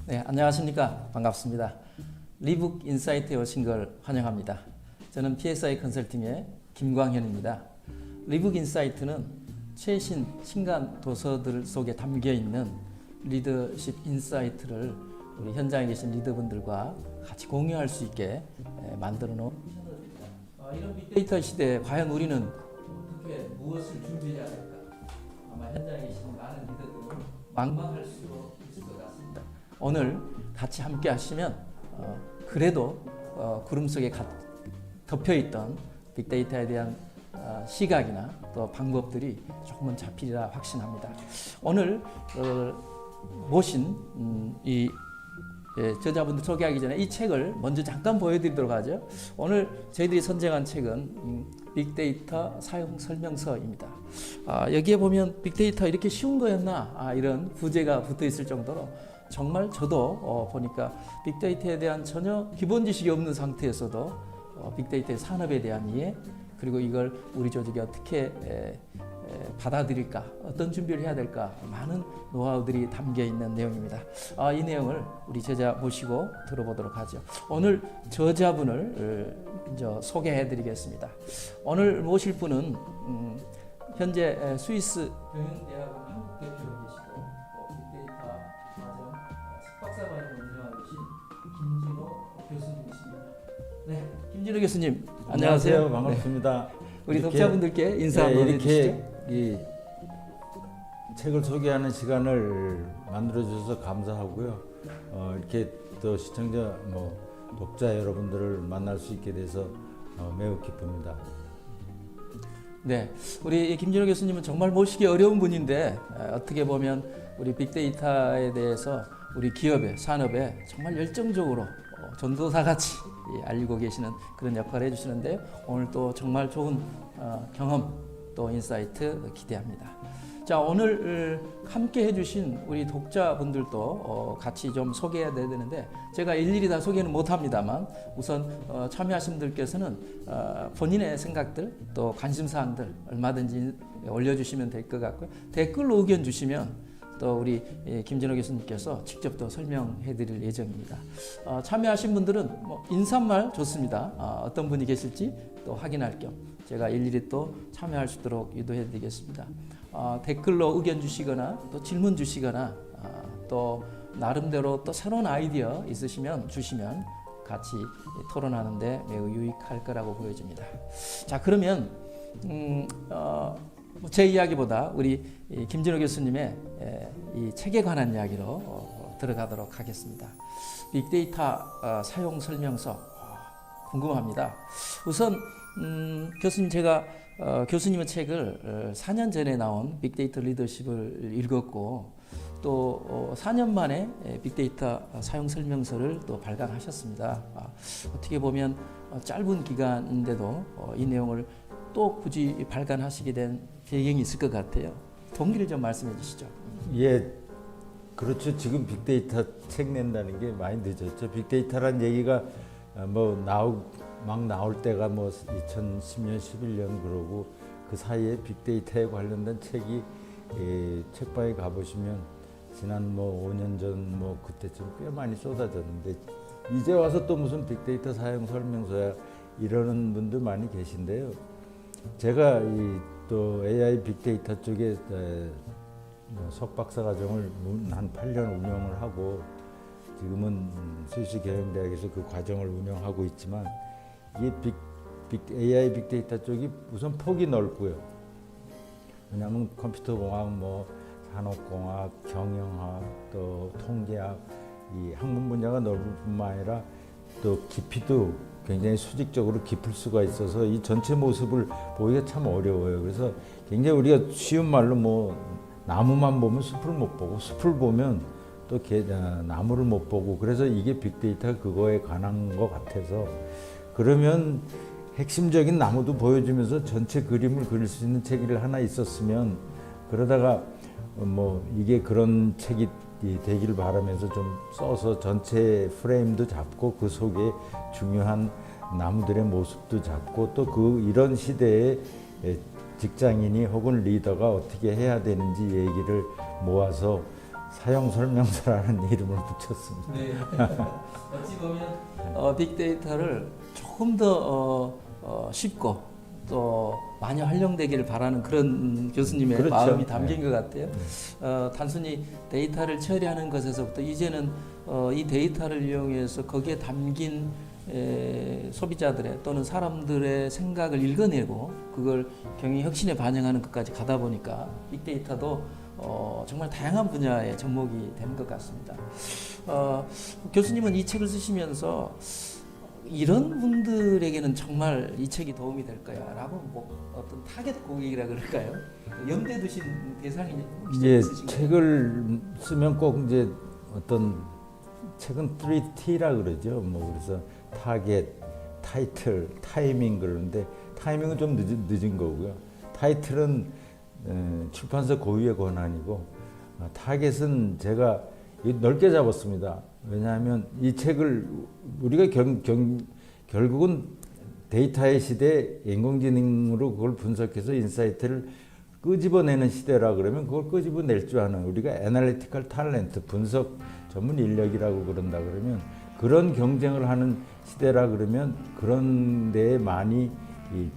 네, 안녕하십니까. 반갑습니다. 리북 인사이트에 오신 걸 환영합니다. 저는 PSI 컨설팅의 김광현입니다. 리북 인사이트는 최신 신간 도서들 속에 담겨 있는 리더십 인사이트를 우리 현장에 계신 리더분들과 같이 공유할 수 있게 만들어 놓은 이런 빅데이터 시대에 과연 우리는 어떻게 무엇을 준비해야 할까? 아마 현장에 계신 많은 리더들은 망망할 수도 있을 것 같습니다. 오늘 같이 함께 하시면 그래도 구름 속에 덮여있던 빅데이터에 대한 시각이나 또 방법들이 조금은 잡히리라 확신합니다. 오늘 모신 이 저자분들 소개하기 전에 이 책을 먼저 잠깐 보여드리도록 하죠. 오늘 저희들이 선정한 책은 빅데이터 사용 설명서입니다. 여기에 보면 빅데이터 이렇게 쉬운 거였나 이런 부제가 붙어 있을 정도로 정말 저도 보니까 빅데이터에 대한 전혀 기본 지식이 없는 상태에서도 빅데이터의 산업에 대한 이해, 그리고 이걸 우리 조직이 어떻게 받아들일까, 어떤 준비를 해야 될까, 많은 노하우들이 담겨 있는 내용입니다. 이 내용을 우리 저자 모시고 들어보도록 하죠. 오늘 저자분을 소개해 드리겠습니다. 오늘 모실 분은 현재 스위스 경영대학원 한국 대표로 계시고 빅데이터 과정 석박사 과정을 운영하고 계신 김진호 교수님이십니다. 네, 김진호 교수님 안녕하세요. 반갑습니다. 네. 우리 독자분들께 인사 한번 해주시죠. 이 책을 소개하는 시간을 만들어 주셔서 감사하고요. 이렇게 또 시청자 독자 여러분들을 만날 수 있게 돼서 매우 기쁩니다. 네, 우리 김진호 교수님은 정말 모시기 어려운 분인데 어떻게 보면 우리 빅데이터에 대해서 우리 기업에, 산업에 정말 열정적으로 전도사같이 알리고 계시는 그런 역할을 해주시는데요. 오늘 또 정말 좋은 경험 또 인사이트 기대합니다. 자, 오늘 함께 해주신 우리 독자분들도 같이 좀 소개해야 되는데 제가 일일이 다 소개는 못합니다만 우선 참여하신 분들께서는 본인의 생각들 또 관심사항들 얼마든지 올려주시면 될 것 같고요. 댓글로 의견 주시면 또 우리 김진호 교수님께서 직접 또 설명해 드릴 예정입니다. 참여하신 분들은 인사말 좋습니다. 어떤 분이 계실지 또 확인할 겸 제가 일일이 또 참여할 수 있도록 유도해 드리겠습니다. 댓글로 의견 주시거나 또 질문 주시거나 또 나름대로 또 새로운 아이디어 있으시면 주시면 같이 토론하는데 매우 유익할 거라고 보여집니다. 자, 그러면 제 이야기보다 우리 김진호 교수님의 이 책에 관한 이야기로 들어가도록 하겠습니다. 빅데이터 사용 설명서 궁금합니다. 우선 교수님, 제가 교수님의 책을 4년 전에 나온 빅데이터 리더십을 읽었고 또 4년 만에 빅데이터 사용 설명서를 또 발간하셨습니다. 어떻게 보면 짧은 기간인데도 이 내용을 또 굳이 발간하시게 된 배경이 있을 것 같아요. 동기를 좀 말씀해 주시죠. 예, 그렇죠. 지금 빅데이터 책 낸다는 게 많이 늦었죠. 빅데이터란 얘기가 막 나올 때가 2010년, 11년 그러고 그 사이에 빅데이터에 관련된 책이 책방에 가보시면 지난 5년 전 그때쯤 꽤 많이 쏟아졌는데 이제 와서 또 무슨 빅데이터 사용 설명서야 이러는 분들 많이 계신데요. 제가 또 AI 빅데이터 쪽에 석박사 과정을 한 8년 운영을 하고 지금은 스위스 경영대학에서 그 과정을 운영하고 있지만 이게 AI 빅데이터 쪽이 우선 폭이 넓고요. 왜냐하면 컴퓨터공학, 산업공학, 경영학, 또 통계학 이 학문 분야가 넓을 뿐만 아니라 또 깊이도 굉장히 수직적으로 깊을 수가 있어서 이 전체 모습을 보기가 참 어려워요. 그래서 굉장히 우리가 쉬운 말로 나무만 보면 숲을 못 보고 숲을 보면 또 나무를 못 보고 그래서 이게 빅데이터가 그거에 관한 것 같아서 그러면 핵심적인 나무도 보여주면서 전체 그림을 그릴 수 있는 책이 하나 있었으면 그러다가 이게 그런 책이 되기를 바라면서 좀 써서 전체 프레임도 잡고 그 속에 중요한 나무들의 모습도 잡고 또 이런 시대에 직장인이 혹은 리더가 어떻게 해야 되는지 얘기를 모아서 사용 설명서라는 이름을 붙였습니다. 네. 어찌 보면 빅데이터를 조금 더 쉽고 또 많이 활용되기를 바라는 그런 교수님의 그렇죠. 마음이 담긴 네. 것 같아요. 단순히 데이터를 처리하는 것에서부터 이제는 이 데이터를 이용해서 거기에 담긴 소비자들의 또는 사람들의 생각을 읽어내고 그걸 경영 혁신에 반영하는 것까지 가다 보니까 빅데이터도 정말 다양한 분야의 접목이 되는 것 같습니다. 교수님은 이 책을 쓰시면서 이런 분들에게는 정말 이 책이 도움이 될 거야라고 뭐 어떤 타겟 고객이라 그럴까요? 염두에 두신 대상이 이제 있으신가요? 책을 쓰면 꼭 이제 어떤 책은 3T라 그러죠. 뭐 그래서 타겟, 타이틀, 타이밍 그러는데 타이밍은 좀 늦은 거고요. 타이틀은 출판사 고유의 권한이고 타겟은 제가 넓게 잡았습니다. 왜냐하면 이 책을 우리가 결국은 데이터의 시대, 인공지능으로 그걸 분석해서 인사이트를 끄집어내는 시대라 그러면 그걸 끄집어낼 줄 아는 우리가 애널리티컬 탤런트, 분석 전문 인력이라고 그런다 그러면 그런 경쟁을 하는 시대라 그러면 그런 데에 많이 이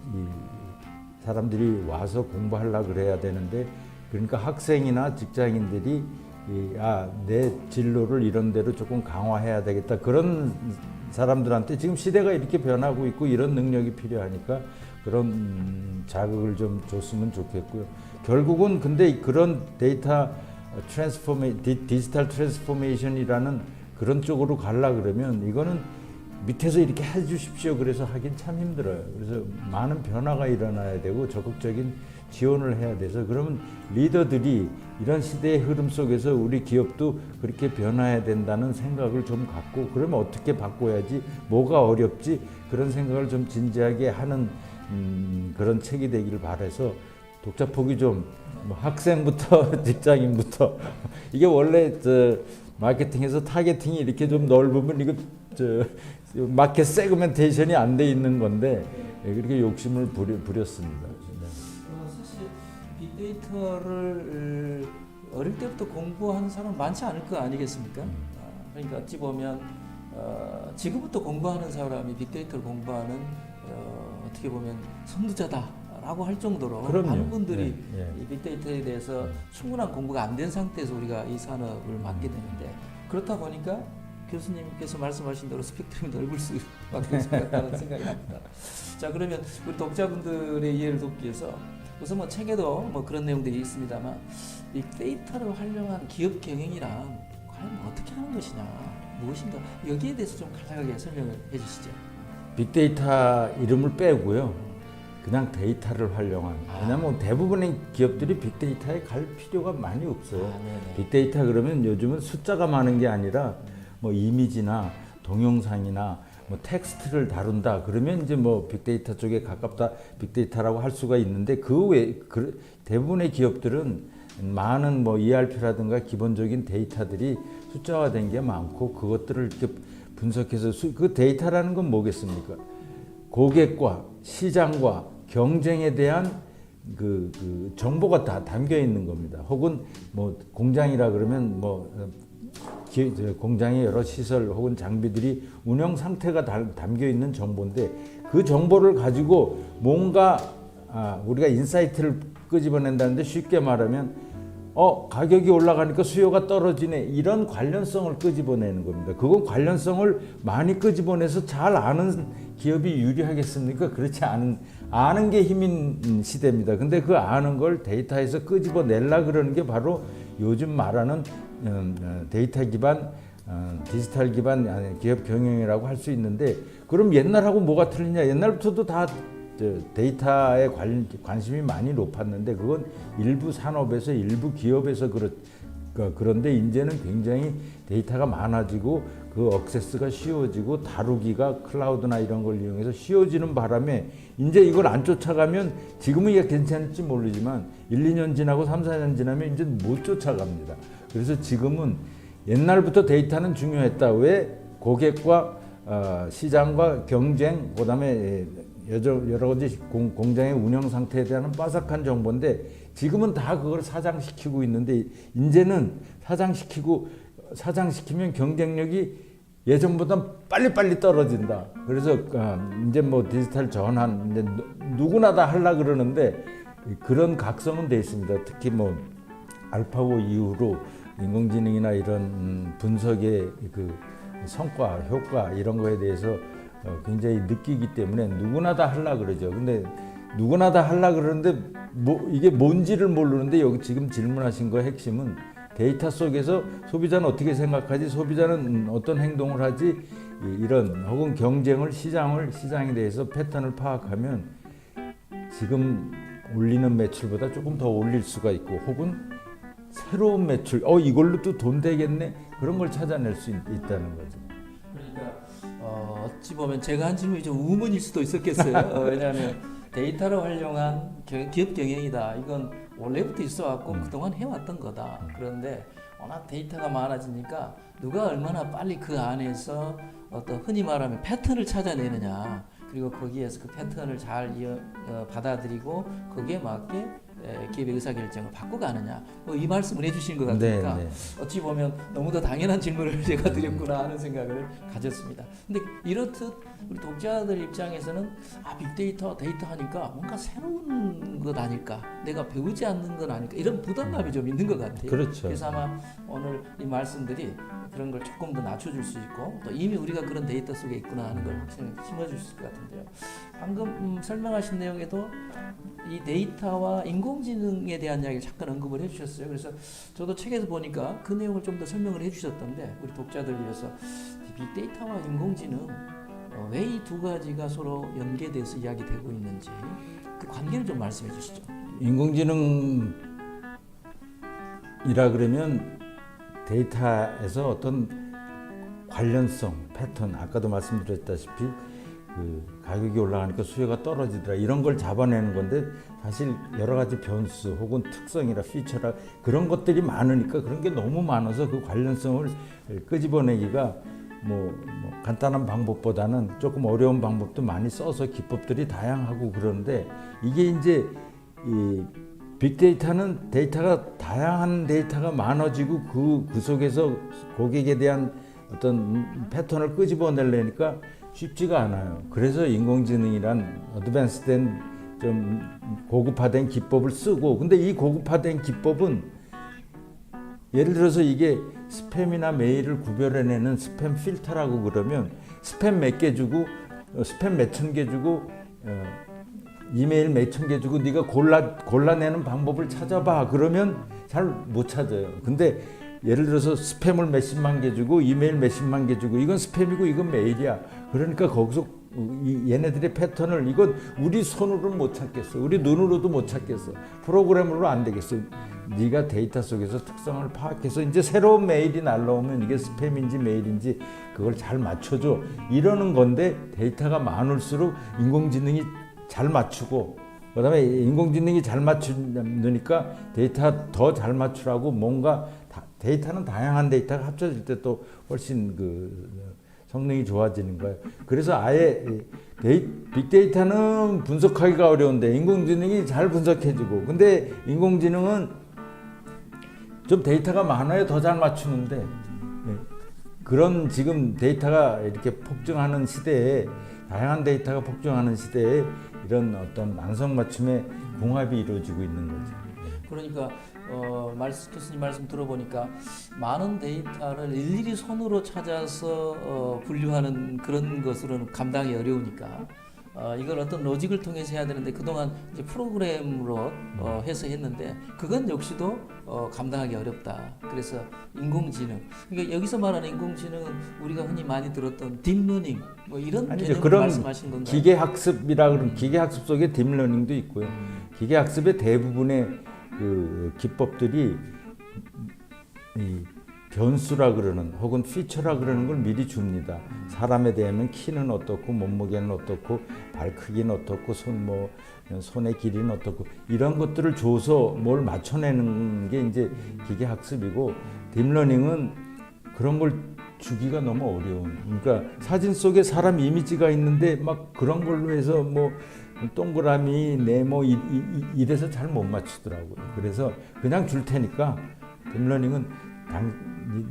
사람들이 와서 공부하려고 그래야 되는데 그러니까 학생이나 직장인들이 내 진로를 이런 데로 조금 강화해야 되겠다. 그런 사람들한테 지금 시대가 이렇게 변하고 있고 이런 능력이 필요하니까 그런 자극을 좀 줬으면 좋겠고요. 결국은 근데 그런 데이터 디지털 트랜스포메이션이라는 그런 쪽으로 가려 그러면 이거는 밑에서 이렇게 해 주십시오. 그래서 하긴 참 힘들어요. 그래서 많은 변화가 일어나야 되고 적극적인 지원을 해야 돼서 그러면 리더들이 이런 시대의 흐름 속에서 우리 기업도 그렇게 변화해야 된다는 생각을 좀 갖고 그러면 어떻게 바꿔야지 뭐가 어렵지 그런 생각을 좀 진지하게 하는 그런 책이 되기를 바라서 독자폭이 좀 뭐 학생부터 직장인부터 이게 원래 마케팅에서 타겟팅이 이렇게 좀 넓으면 이거 마켓 세그멘테이션이 안 돼 있는 건데 그렇게 욕심을 부렸습니다. 사실 빅데이터를 어릴 때부터 공부하는 사람 많지 않을 거 아니겠습니까? 그러니까 어찌 보면 지금부터 공부하는 사람이 빅데이터를 공부하는 어떻게 보면 선두자다라고 할 정도로 그럼요. 많은 분들이 예. 이 빅데이터에 대해서 충분한 공부가 안 된 상태에서 우리가 이 산업을 맡게 되는데 그렇다 보니까 교수님께서 말씀하신 대로 스펙트럼이 넓을 수밖에 없다는 생각이 납니다. 자, 그러면 우리 독자분들의 이해를 돕기 위해서 우선 뭐 책에도 뭐 그런 내용들이 있습니다만 빅데이터를 활용한 기업 경영이란 과연 어떻게 하는 것이냐, 무엇인가 여기에 대해서 좀 간략하게 설명을 해주시죠. 빅데이터 이름을 빼고요. 그냥 데이터를 활용한. 왜냐하면 대부분의 기업들이 빅데이터에 갈 필요가 많이 없어요. 빅데이터 그러면 요즘은 숫자가 많은 게 아니라 뭐 이미지나 동영상이나 뭐 텍스트를 다룬다 그러면 이제 뭐 빅데이터 쪽에 가깝다 빅데이터라고 할 수가 있는데 그 외 대부분의 기업들은 많은 뭐 ERP라든가 기본적인 데이터들이 숫자화된 게 많고 그것들을 이렇게 분석해서 그 데이터라는 건 뭐겠습니까? 고객과 시장과 경쟁에 대한 그 정보가 다 담겨 있는 겁니다. 혹은 뭐 공장이라 그러면 뭐 공장의 여러 시설 혹은 장비들이 운영 상태가 담겨 있는 정보인데 그 정보를 가지고 뭔가 우리가 인사이트를 끄집어낸다는데 쉽게 말하면 가격이 올라가니까 수요가 떨어지네 이런 관련성을 끄집어내는 겁니다. 그건 관련성을 많이 끄집어내서 잘 아는 기업이 유리하겠습니까? 그렇지 아는 게 힘인 시대입니다. 근데 그 아는 걸 데이터에서 끄집어내려 그러는 게 바로 요즘 말하는 데이터 기반 디지털 기반 기업 경영이라고 할 수 있는데 그럼 옛날하고 뭐가 틀리냐? 옛날부터도 다 데이터에 관심이 많이 높았는데 그건 일부 산업에서 일부 기업에서 그런데 이제는 굉장히 데이터가 많아지고 그 액세스가 쉬워지고 다루기가 클라우드나 이런 걸 이용해서 쉬워지는 바람에 이제 이걸 안 쫓아가면 지금은 이게 괜찮을지 모르지만 1, 2년 지나고 3, 4년 지나면 이제 못 쫓아갑니다. 그래서 지금은 옛날부터 데이터는 중요했다. 왜? 고객과 시장과 경쟁, 그다음에 여러 가지 공장의 운영 상태에 대한 빠삭한 정보인데 지금은 다 그걸 사장시키고 있는데 이제는 사장시키면 경쟁력이 예전보다 빨리빨리 떨어진다. 그래서 이제 뭐 디지털 전환 이제 누구나 다 하려 그러는데 그런 각성은 돼 있습니다. 특히 뭐 알파고 이후로 인공지능이나 이런 분석의 그 성과, 효과 이런 거에 대해서 굉장히 느끼기 때문에 누구나 다 하려 그러죠. 근데 누구나 다 하려 그러는데 뭐 이게 뭔지를 모르는데 여기 지금 질문하신 거 핵심은 데이터 속에서 소비자는 어떻게 생각하지, 소비자는 어떤 행동을 하지, 이런 혹은 경쟁을 시장에 대해서 패턴을 파악하면 지금 올리는 매출보다 조금 더 올릴 수가 있고 혹은 새로운 매출, 이걸로 또 돈 되겠네, 그런 걸 찾아낼 수 있다는 거죠. 그러니까 어찌 보면 제가 한 질문이 좀 우문일 수도 있었겠어요. 왜냐하면 데이터를 활용한 기업 경영이다. 이건 원래부터 있어왔고 그동안 해왔던 거다. 그런데 워낙 데이터가 많아지니까 누가 얼마나 빨리 그 안에서 어떤 흔히 말하면 패턴을 찾아내느냐, 그리고 거기에서 그 패턴을 잘 받아들이고 거기에 맞게 기업의 의사결정을 바꿔가느냐, 이 말씀을 해주신 것 같으니까 네. 어찌 보면 너무도 당연한 질문을 제가 드렸구나 하는 생각을 가졌습니다. 근데 이렇듯 우리 독자들 입장에서는 빅데이터 하니까 뭔가 새로운 것 아닐까, 내가 배우지 않는 건 아닐까, 이런 부담감이 좀 있는 것 같아요. 그렇죠. 그래서 아마 오늘 이 말씀들이 그런 걸 조금 더 낮춰줄 수 있고 또 이미 우리가 그런 데이터 속에 있구나 하는 걸 확실히 심어줄 수 있을 것 같은데요. 방금 설명하신 내용에도 이 데이터와 인공지능에 대한 이야기를 잠깐 언급을 해주셨어요. 그래서 저도 책에서 보니까 그 내용을 좀 더 설명을 해주셨던데 우리 독자들 위해서 빅데이터와 인공지능 왜 이 두 가지가 서로 연계돼서 이야기되고 있는지 그 관계를 좀 말씀해 주시죠. 인공지능이라 그러면 데이터에서 어떤 관련성, 패턴, 아까도 말씀드렸다시피 그 가격이 올라가니까 수요가 떨어지더라, 이런 걸 잡아내는 건데 사실 여러 가지 변수 혹은 특성이라 피처라 그런 것들이 많으니까, 그런 게 너무 많아서 그 관련성을 끄집어내기가 뭐 간단한 방법보다는 조금 어려운 방법도 많이 써서 기법들이 다양하고 그런데, 이게 이제 이 빅데이터는 다양한 데이터가 많아지고 그 속에서 고객에 대한 어떤 패턴을 끄집어내려니까 쉽지가 않아요. 그래서 인공지능이란 어드밴스된 좀 고급화된 기법을 쓰고, 근데 이 고급화된 기법은 예를 들어서 이게 스팸이나 메일을 구별해내는 스팸 필터라고 그러면 스팸 몇 개 주고 스팸 몇 천 개 주고 이메일 몇 천 개 주고 네가 골라내는 방법을 찾아봐 그러면 잘 못 찾아요. 근데 예를 들어서 스팸을 몇십만 개 주고 이메일 몇십만 개 주고 이건 스팸이고 이건 메일이야. 그러니까 거기서 얘네들의 패턴을 이건 우리 손으로는 못 찾겠어. 우리 눈으로도 못 찾겠어. 프로그램으로 안 되겠어. 네가 데이터 속에서 특성을 파악해서 이제 새로운 메일이 날라오면 이게 스팸인지 메일인지 그걸 잘 맞춰줘. 이러는 건데 데이터가 많을수록 인공지능이 잘 맞추고 그다음에 인공지능이 잘 맞추니까 데이터 더 잘 맞추라고 뭔가 데이터는 다양한 데이터가 합쳐질 때 또 훨씬 그 성능이 좋아지는 거예요. 그래서 아예 빅데이터는 분석하기가 어려운데 인공지능이 잘 분석해주고, 근데 인공지능은 좀 데이터가 많아야 더 잘 맞추는데 그런 지금 데이터가 이렇게 폭증하는 시대에, 다양한 데이터가 폭증하는 시대에 이런 어떤 안성맞춤의 궁합이 이루어지고 있는 거죠. 그러니까 교수님 말씀 들어보니까 많은 데이터를 일일이 손으로 찾아서 분류하는 그런 것으로는 감당이 어려우니까 이걸 어떤 로직을 통해서 해야 되는데 그동안 이제 프로그램으로 해서 했는데 그건 역시도 감당하기 어렵다. 그래서 인공지능, 그러니까 여기서 말하는 인공지능은 우리가 흔히 많이 들었던 딥러닝 뭐 이런 개념을 그런 말씀하신 건가요? 기계학습이라 그러면 기계학습 속에 딥러닝도 있고요. 기계학습의 대부분의 그 기법들이 이 변수라 그러는 혹은 피처라 그러는 걸 미리 줍니다. 사람에 대하면 키는 어떻고 몸무게는 어떻고 발 크기는 어떻고 손의 길이는 어떻고 이런 것들을 줘서 뭘 맞춰내는 게 이제 기계학습이고, 딥러닝은 그런 걸 주기가 너무 어려운. 그러니까 사진 속에 사람 이미지가 있는데 막 그런 걸로 해서 동그라미, 네모 이래서 잘 못 맞추더라고요. 그래서 그냥 줄 테니까 딥러닝은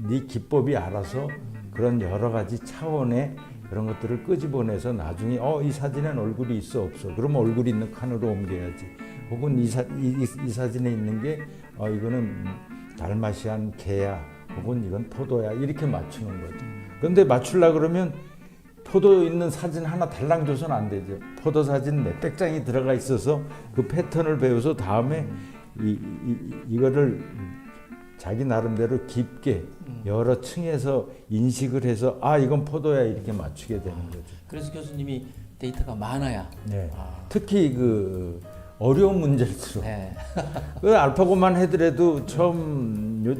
네 기법이 알아서 그런 여러 가지 차원의 그런 것들을 끄집어내서 나중에 이 사진엔 얼굴이 있어 없어. 그러면 얼굴이 있는 칸으로 옮겨야지. 혹은 이 사진에 있는 게 이거는 달마시안 개야. 혹은 이건 포도야. 이렇게 맞추는 거죠. 그런데 맞추려고 그러면 포도 있는 사진 하나 달랑 줘서는 안 되죠. 포도 사진 몇백 장이 들어가 있어서 그 패턴을 배워서 다음에 이거를 자기 나름대로 깊게 여러 층에서 인식을 해서 이건 포도야 이렇게 맞추게 되는 거죠. 그래서 교수님이 데이터가 많아야. 네. 특히 그 어려운 문제일수록 네. 그 알파고만 해더라도 처음에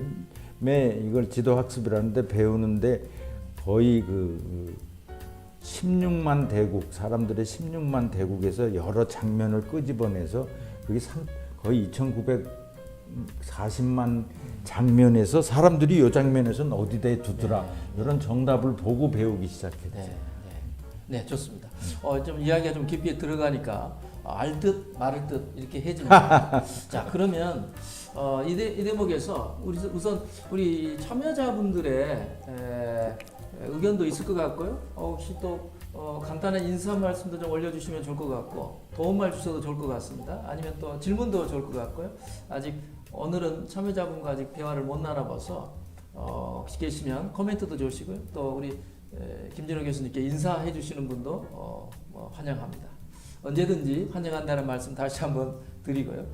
이걸 지도학습이라는데 배우는데 거의 그 16만 대국 사람들의 16만 대국에서 여러 장면을 끄집어내서 그게 거의 2,940만 장면에서 사람들이 이 장면에서는 어디다 두더라 이런 정답을 보고 배우기 시작했죠. 네, 좋습니다. 좀 이야기가 좀 깊이 들어가니까 알 듯 말을 듯 이렇게 해집니다. 자, 그러면 이 대목에서 우선 우리 참여자분들의 의견도 있을 것 같고요. 혹시 또 간단한 인사 말씀도 좀 올려주시면 좋을 것 같고 도움말 주셔도 좋을 것 같습니다. 아니면 또 질문도 좋을 것 같고요. 아직 오늘은 참여자분과 아직 대화를 못 나눠봐서 혹시 계시면 코멘트도 주시고요. 또 우리 김진호 교수님께 인사해 주시는 분도 환영합니다. 언제든지 환영한다는 말씀 다시 한번 드리고요.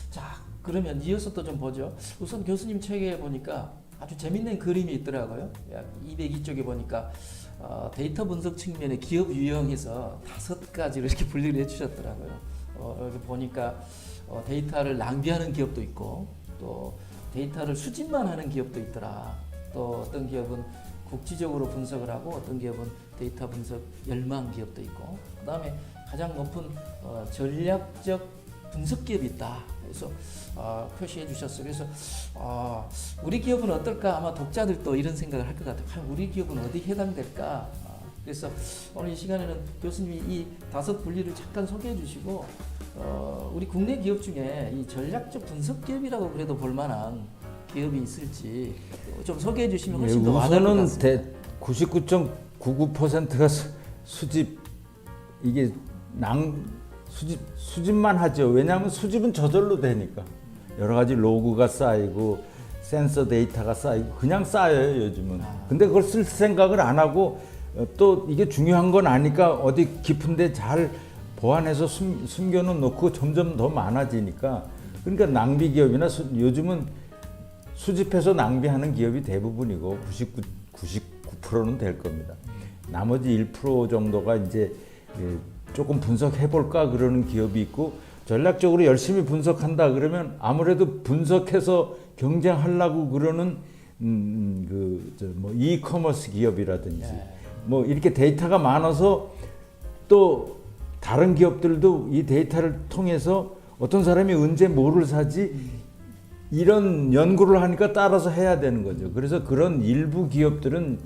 자, 그러면 이어서 또 좀 보죠. 우선 교수님 책에 보니까 아주 재밌는 그림이 있더라고요. 약 202쪽에 보니까 데이터 분석 측면의 기업 유형에서 5가지를 이렇게 분리를 해주셨더라고요. 여기 보니까 데이터를 낭비하는 기업도 있고 또 데이터를 수집만 하는 기업도 있더라. 또 어떤 기업은 국지적으로 분석을 하고 어떤 기업은 데이터 분석 열망 기업도 있고 그 다음에 가장 높은 전략적 분석 기업이 있다. 그래서 표시해 주셨어요. 그래서 우리 기업은 어떨까? 아마 독자들도 이런 생각을 할 것 같아요. 우리 기업은 어디에 해당될까? 그래서 오늘 이 시간에는 교수님이 이 5 분리를 잠깐 소개해 주시고 우리 국내 기업 중에 이 전략적 분석 기업이라고 그래도 볼 만한 기업이 있을지 좀 소개해 주시면 훨씬 더 와닿을 것 같습니다. 99.99%가 수집 이게 수집만 하죠. 왜냐하면 수집은 저절로 되니까 여러 가지 로그가 쌓이고 센서 데이터가 쌓이고 그냥 쌓여요 요즘은. 근데 그걸 쓸 생각을 안 하고 또 이게 중요한 건 아니까 어디 깊은데 잘 보완해서 숨겨는 놓고 점점 더 많아지니까 그러니까 낭비 기업이나 요즘은 수집해서 낭비하는 기업이 대부분이고 99%는 될 겁니다. 나머지 1% 정도가 이제 조금 분석해볼까 그러는 기업이 있고 전략적으로 열심히 분석한다 그러면 아무래도 분석해서 경쟁하려고 그러는 이커머스 기업이라든지 뭐 이렇게 데이터가 많아서 또 다른 기업들도 이 데이터를 통해서 어떤 사람이 언제 뭐를 사지 이런 연구를 하니까 따라서 해야 되는 거죠. 그래서 그런 일부 기업들은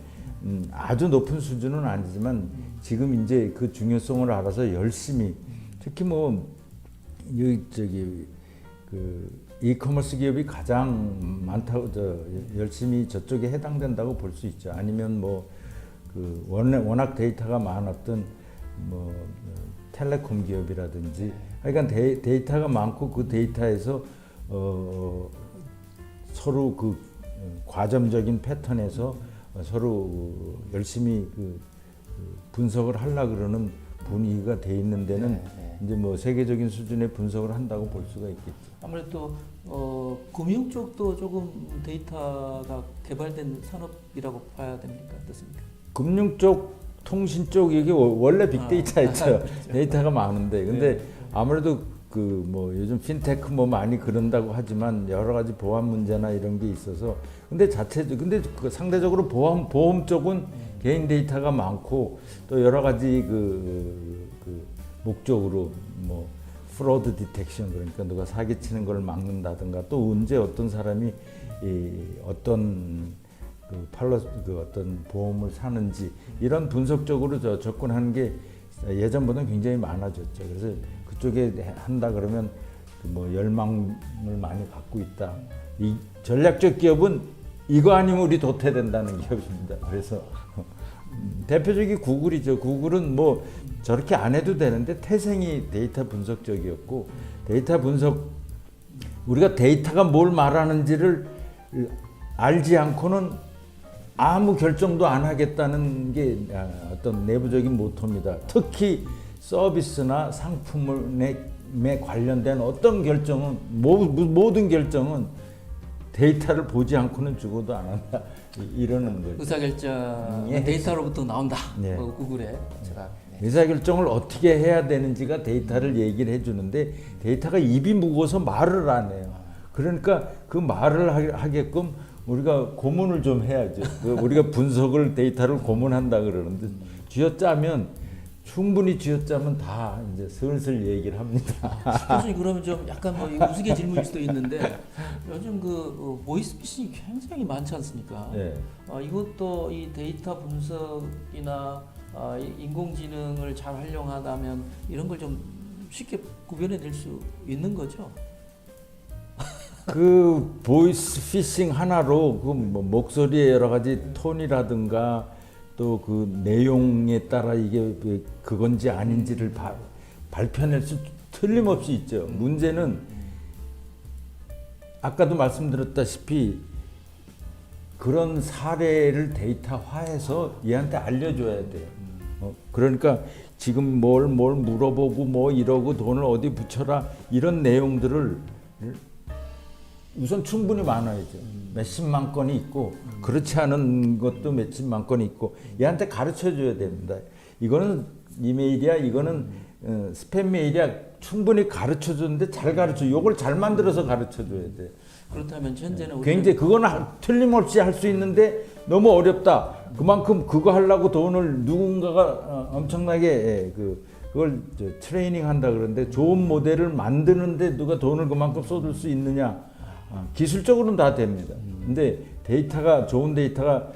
아주 높은 수준은 아니지만 지금 이제 그 중요성을 알아서 열심히 특히 이커머스 기업이 가장 많다고 열심히 저쪽에 해당된다고 볼 수 있죠. 아니면 워낙 데이터가 많았던 텔레콤 기업이라든지 그러니까 데이터가 많고 그 데이터에서 서로 그 과점적인 패턴에서 서로 열심히 분석을 하려고 그러는 분위기가 돼 있는 데는 이제 세계적인 수준의 분석을 한다고 볼 수가 있겠죠. 아무래도 금융 쪽도 조금 데이터가 개발된 산업이라고 봐야 됩니까? 어떻습니까? 금융 쪽, 통신 쪽 이게 원래 빅데이터였죠. 그렇죠. 데이터가 많은데 근데 아무래도 요즘 핀테크 많이 그런다고 하지만 여러 가지 보안 문제나 이런 게 있어서 근데 상대적으로 보험 쪽은 개인 데이터가 많고 또 여러 가지 목적으로 프로드 디텍션 그러니까 누가 사기치는 걸 막는다든가 또 언제 어떤 사람이 어떤 어떤 보험을 사는지 이런 분석적으로 접근하는 게 예전보다는 굉장히 많아졌죠. 그래서 그쪽에 한다 그러면 뭐 열망을 많이 갖고 있다. 이 전략적 기업은 이거 아니면 우리 도태된다는 기업입니다. 그래서 대표적인 구글이죠. 구글은 뭐 저렇게 안 해도 되는데 태생이 데이터 분석 쪽이었고, 데이터 분석, 우리가 데이터가 뭘 말하는지를 알지 않고는 아무 결정도 안 하겠다는 게 어떤 내부적인 모토입니다. 특히 서비스나 상품에 관련된 어떤 결정은, 모든 결정은 데이터를 보지 않고는 죽어도 안 한다. 이러는 거죠. 의사결정 예. 데이터로부터 나온다. 예. 구글의 제가. 의사결정을 어떻게 해야 되는지가 데이터를 얘기를 해주는데, 데이터가 입이 무거워서 말을 안 해요. 그러니까 그 말을 하게끔 우리가 고문을 좀 해야죠. 우리가 분석을, 데이터를 고문한다 그러는데, 쥐어짜면, 충분히 쥐어짜면 다 이제 슬슬 얘기를 합니다. 교수님, 그러면 좀 약간 뭐 우스개 질문일 수도 있는데, 요즘 그 보이스피싱이 굉장히 많지 않습니까? 네. 이것도 이 데이터 분석이나 인공지능을 잘 활용하다면 이런 걸 좀 쉽게 구별해낼 수 있는 거죠? 그 보이스 피싱 하나로 그 뭐 목소리의 여러 가지 톤이라든가 또 그 내용에 따라 이게 그건지 아닌지를 발표낼 수 틀림없이 있죠. 문제는 아까도 말씀드렸다시피 그런 사례를 데이터화해서 얘한테 알려줘야 돼요. 그러니까 지금 뭘 물어보고 뭐 이러고 돈을 어디 붙여라, 이런 내용들을 우선 충분히 많아야죠. 몇십만 건이 있고 그렇지 않은 것도 몇십만 건이 있고 얘한테 가르쳐줘야 됩니다. 이거는 이메일이야, 이거는 스팸 메일이야, 충분히 가르쳐줬는데 잘 가르쳐, 요걸 잘 만들어서 가르쳐줘야 돼. 그렇다면 현재는 굉장히 그거는 틀림없이 할 수 있는데 너무 어렵다. 그만큼 그거 하려고 돈을 누군가가 엄청나게 그걸 트레이닝 한다 그러는데, 좋은 모델을 만드는데 누가 돈을 그만큼 쏟을 수 있느냐? 기술적으로는 다 됩니다. 근데 데이터가, 좋은 데이터가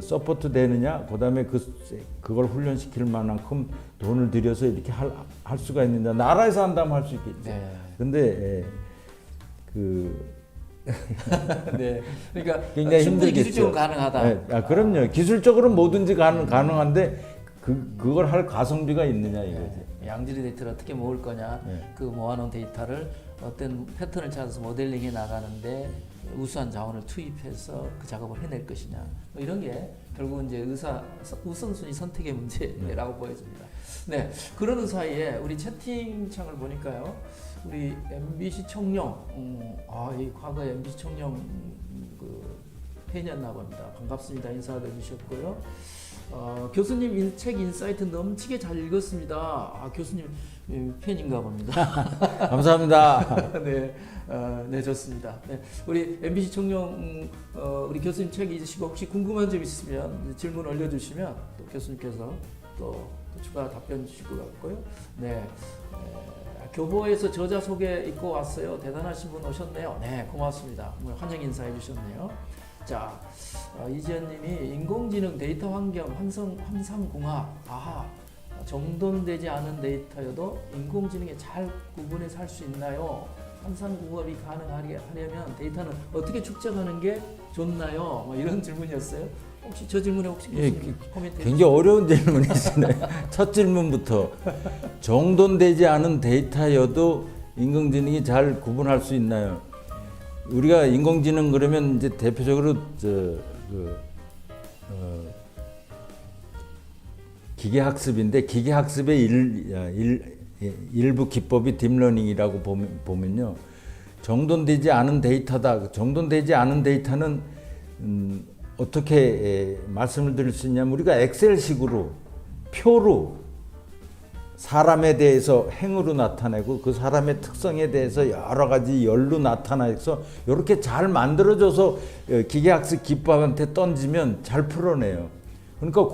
서포트 되느냐, 그다음에 그걸 훈련시킬 만큼 돈을 들여서 이렇게 할 수가 있느냐. 나라에서 한다면 할 수 있겠죠. 네. 근데 네. 그러니까 굉장히 충분히 힘들겠죠. 기술적으로 가능하다. 네. 그럼요. 기술적으로 뭐든지 가능한데 그걸 할 가성비가 있느냐 이거지. 양질의 데이터를 어떻게 모을 거냐, 그 모아놓은 데이터를 어떤 패턴을 찾아서 모델링해 나가는데 우수한 자원을 투입해서 그 작업을 해낼 것이냐, 뭐 이런 게 결국은 이제 우선순위 선택의 문제라고 보여집니다. 네, 그러는 사이에 우리 채팅창을 보니까요, 우리 MBC 청룡, 이 과거 MBC 청룡 팬이었나 봅니다. 반갑습니다. 인사도 주셨고요. 교수님 책 인사이트 넘치게 잘 읽었습니다. 교수님 팬인가 봅니다. 감사합니다. 네, 네, 좋습니다. 네, 우리 MBC 청룡 우리 교수님 책 읽으시고 혹시 궁금한 점 있으면 질문 올려주시면 또 교수님께서 또 추가 답변 주실 것 같고요. 네, 교보에서 저자 소개 읽고 왔어요. 대단하신 분 오셨네요. 네, 고맙습니다. 환영 인사해 주셨네요. 자, 이지연님이 인공지능 데이터 환경 환상공학, 정돈되지 않은 데이터여도 인공지능에 잘 구분해서 할 수 있나요? 환상공학이 가능하려면 데이터는 어떻게 축적하는 게 좋나요? 뭐 이런 질문이었어요. 혹시 저 질문에 혹시 코멘트 굉장히 어려운 질문이시네요. 첫 질문부터 정돈되지 않은 데이터여도 인공지능이 잘 구분할 수 있나요? 우리가 인공지능 그러면 이제 대표적으로 기계학습인데, 기계학습의 일부 기법이 딥러닝이라고 보면요, 정돈되지 않은 데이터다. 정돈되지 않은 데이터는 어떻게 말씀을 드릴 수 있냐면, 우리가 엑셀식으로 표로 사람에 대해서 행으로 나타내고 그 사람의 특성에 대해서 여러 가지 열로 나타내서 이렇게 잘 만들어져서 기계학습 기법한테 던지면 잘 풀어내요. 그러니까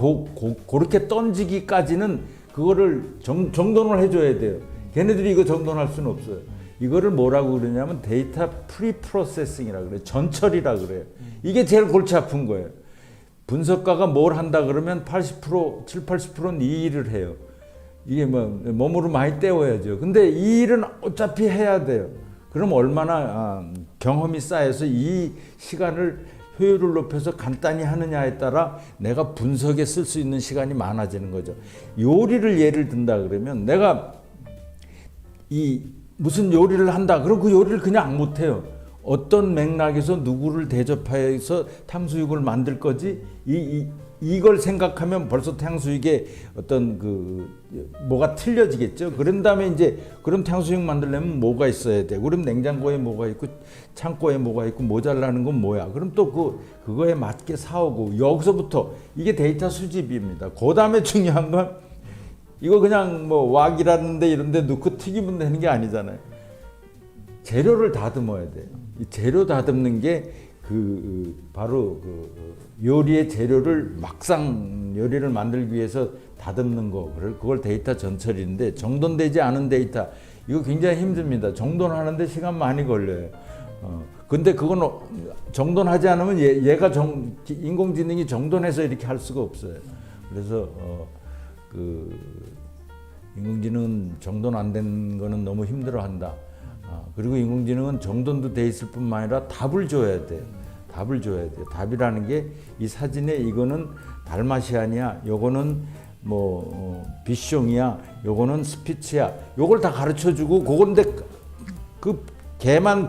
그렇게 던지기까지는 그거를 정돈을 해줘야 돼요. 걔네들이 이거 정돈할 수는 없어요. 이거를 뭐라고 그러냐면 데이터 프리프로세싱이라고 그래요. 전처리라고 그래요. 이게 제일 골치 아픈 거예요. 분석가가 뭘 한다 그러면 80%, 70, 80%는 이 일을 해요. 이게 뭐 몸으로 많이 때워야죠. 근데 이 일은 어차피 해야 돼요. 그럼 얼마나 경험이 쌓여서 이 시간을 효율을 높여서 간단히 하느냐에 따라 내가 분석에 쓸 수 있는 시간이 많아지는 거죠. 요리를 예를 든다 그러면 내가 이 무슨 요리를 한다. 그럼 그 요리를 그냥 못 해요. 어떤 맥락에서 누구를 대접해서 탕수육을 만들 거지? 이걸 생각하면 벌써 탕수육에 어떤 뭐가 틀려지겠죠. 그런 다음에 이제 그럼 탕수육 만들려면 뭐가 있어야 돼? 그럼 냉장고에 뭐가 있고 창고에 뭐가 있고 모자라는 건 뭐야? 그럼 또 그거에 맞게 사오고 여기서부터 이게 데이터 수집입니다. 그 다음에 중요한 건 이거 그냥 뭐 왁이라는데 이런데 넣고 튀기면 되는 게 아니잖아요. 재료를 다듬어야 돼요. 이 재료 다듬는 게 바로 요리의 재료를 막상 요리를 만들기 위해서 다듬는 거. 그걸 데이터 전처리인데 정돈되지 않은 데이터 이거 굉장히 힘듭니다. 정돈하는데 시간 많이 걸려요. 근데 그건 정돈하지 않으면 얘가 인공지능이 정돈해서 이렇게 할 수가 없어요. 그래서 인공지능은 정돈 안 된 거는 너무 힘들어한다. 그리고 인공지능은 정돈도 돼 있을 뿐만 아니라 답을 줘야 돼요. 답을 줘야 돼요. 답이라는 게 이 사진에 이거는 달마시안이야, 요거는 비숑이야, 요거는 스피츠야, 요걸 다 가르쳐주고 그건데 그 개만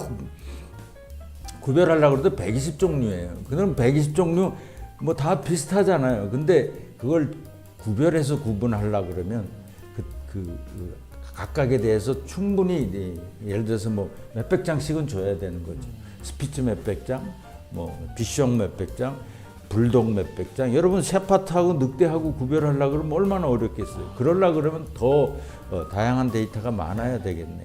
구별하려고 그래도 120종류예요. 그럼 120종류 뭐 다 비슷하잖아요. 근데 그걸 구별해서 구분하려고 그러면 각각에 대해서 충분히 예를 들어서 뭐 몇백 장씩은 줘야 되는 거죠. 스피츠 몇백 장, 비숑 몇백 장, 불독 몇백 장. 여러분 셰파트하고 늑대하고 구별하려고 그러면 얼마나 어렵겠어요. 그러려고 그러면 더 다양한 데이터가 많아야 되겠네.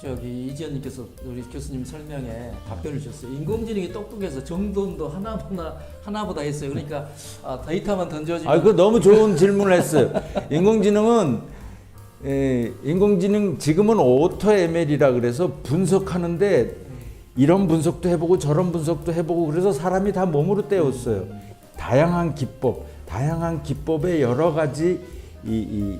저기 이지연님께서 우리 교수님 설명에 답변을 주셨어요. 인공지능이 똑똑해서 정돈도 하나보다 했어요. 그러니까 데이터만 던져주면. 그거 너무 좋은 질문을 했어요. 인공지능 지금은 오토 ML이라 그래서 분석하는데 이런 분석도 해보고 저런 분석도 해보고 그래서 사람이 다 몸으로 때웠어요. 다양한 기법의 여러 가지 이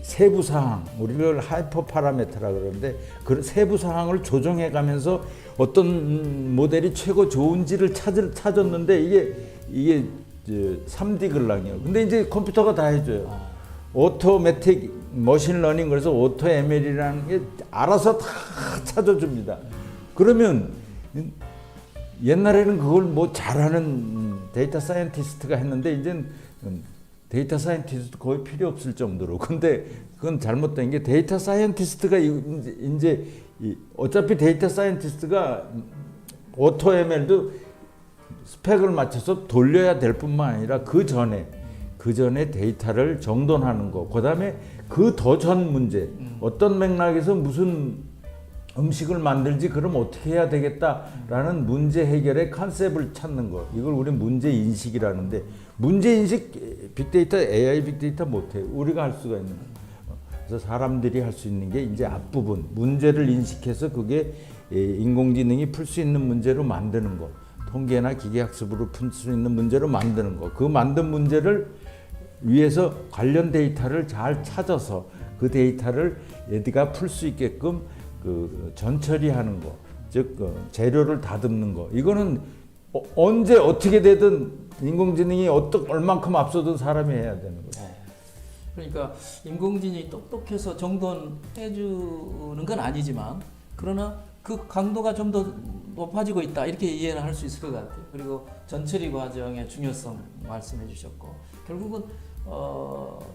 세부 사항, 우리를 하이퍼 파라메트라 그러는데 그 세부 사항을 조정해 가면서 어떤 모델이 최고 좋은지를 찾았는데 이게 3D 글랑이에요. 근데 이제 컴퓨터가 다 해줘요. 오토매틱 머신러닝, 그래서 오토 ML이라는 게 알아서 다 찾아줍니다. 그러면 옛날에는 그걸 뭐 잘하는 데이터 사이언티스트가 했는데 이제는 데이터 사이언티스트 거의 필요 없을 정도로. 근데 그건 잘못된 게 데이터 사이언티스트가 이제 어차피 데이터 사이언티스트가 오토 ML도 스펙을 맞춰서 돌려야 될 뿐만 아니라 그 전에 데이터를 정돈하는 거, 그 다음에 그 더 전 문제, 어떤 맥락에서 무슨 음식을 만들지, 그럼 어떻게 해야 되겠다라는 문제 해결의 컨셉을 찾는 거. 이걸 우리 문제 인식이라는데, 문제 인식 빅데이터, AI 빅데이터 못해요. 우리가 할 수가 있는 거. 그래서 사람들이 할 수 있는 게 이제 앞부분, 문제를 인식해서 그게 인공지능이 풀 수 있는 문제로 만드는 거. 통계나 기계학습으로 풀 수 있는 문제로 만드는 거. 그 만든 문제를 위해서 관련 데이터를 잘 찾아서 그 데이터를 얘가 풀 수 있게끔 전처리하는 거, 즉 재료를 다듬는 거. 이거는 언제 어떻게 되든 인공지능이 얼만큼 앞서든 사람이 해야 되는 거죠. 그러니까 인공지능이 똑똑해서 정돈해주는 건 아니지만, 그러나 그 강도가 좀 더 높아지고 있다, 이렇게 이해는 할 수 있을 것 같아요. 그리고 전처리 과정의 중요성 말씀해 주셨고, 결국은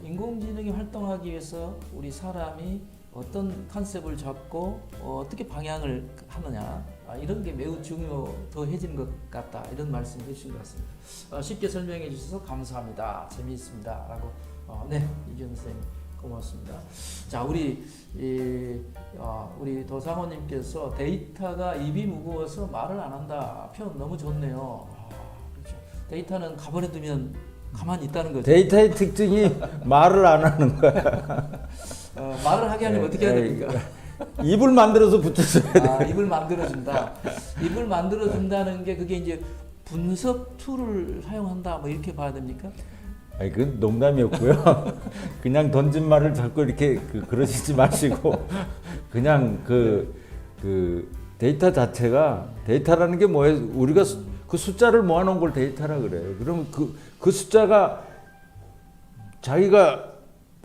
인공지능이 활동하기 위해서 우리 사람이 어떤 컨셉을 잡고 어떻게 방향을 하느냐, 이런 게 매우 중요해지는 것 같다, 이런 말씀을 해주신 것 같습니다. 쉽게 설명해 주셔서 감사합니다. 재미있습니다. 라고. 네, 이지연 선생님 고맙습니다. 자, 우리 도상호님께서 데이터가 입이 무거워서 말을 안 한다, 표현 너무 좋네요. 그렇죠. 데이터는 가버려두면 가만히 있다는 거죠. 데이터의 특징이 말을 안 하는 거야. 말을 하게 하려면 어떻게 해야 됩니까? 입을 만들어서 붙여줘야 돼. 입을 만들어준다. 입을 만들어준다는 게 그게 이제 분석 툴을 사용한다, 뭐 이렇게 봐야 됩니까? 아니 그건 농담이었고요. 그냥 던진 말을 자꾸 이렇게 그러시지 마시고 그냥 그 데이터 자체가 데이터라는 게 뭐예요? 우리가 그 숫자를 모아놓은 걸 데이터라 그래요. 그러면 그 숫자가 자기가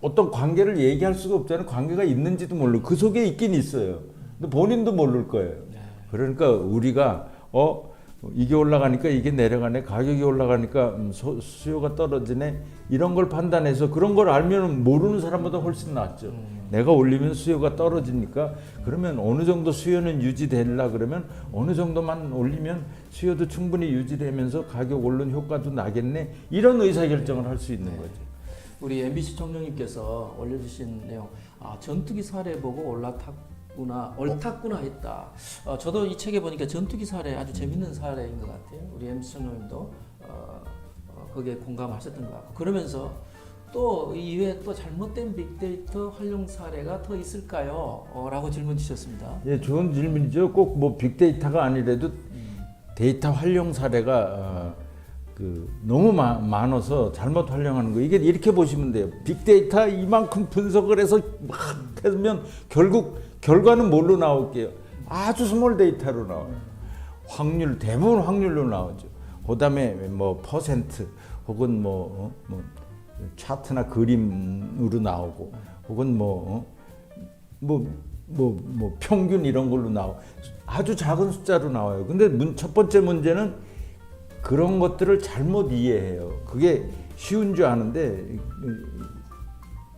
어떤 관계를 얘기할 수가 없잖아요. 관계가 있는지도 모르고 그 속에 있긴 있어요. 근데 본인도 모를 거예요. 그러니까 우리가 이게 올라가니까 이게 내려가네, 가격이 올라가니까 수요가 떨어지네, 이런 걸 판단해서 그런 걸 알면 모르는 사람보다 훨씬 낫죠. 내가 올리면 수요가 떨어지니까 그러면 어느 정도 수요는 유지되려 그러면 어느 정도만 올리면 수요도 충분히 유지되면서 가격 오른 효과도 나겠네, 이런 의사결정을 할 수 있는 거죠. 우리 MBC 총장님께서 올려주신 내용, 전투기 사례 보고 옳았구나 했다. 저도 이 책에 보니까 전투기 사례 아주 재밌는 사례인 것 같아요. 우리 MBC 총장님도 거기에 공감하셨던 것 같고, 그러면서 또 이외에 또 잘못된 빅데이터 활용 사례가 더 있을까요? 라고 질문 주셨습니다. 예, 좋은 질문이죠. 꼭 뭐 빅데이터가 아니라도 데이터 활용 사례가 너무 많아서 잘못 활용하는 거, 이게 이렇게 보시면 돼요. 빅데이터 이만큼 분석을 해서 막 해면 결국 결과는 뭘로 나올게요? 아주 스몰 데이터로 나와요. 확률, 대부분 확률로 나오죠. 그다음에 뭐 퍼센트 혹은 뭐 차트나 그림으로 나오고 혹은 뭐 평균 이런 걸로 나오고 아주 작은 숫자로 나와요. 근데 첫 번째 문제는 그런 것들을 잘못 이해해요. 그게 쉬운 줄 아는데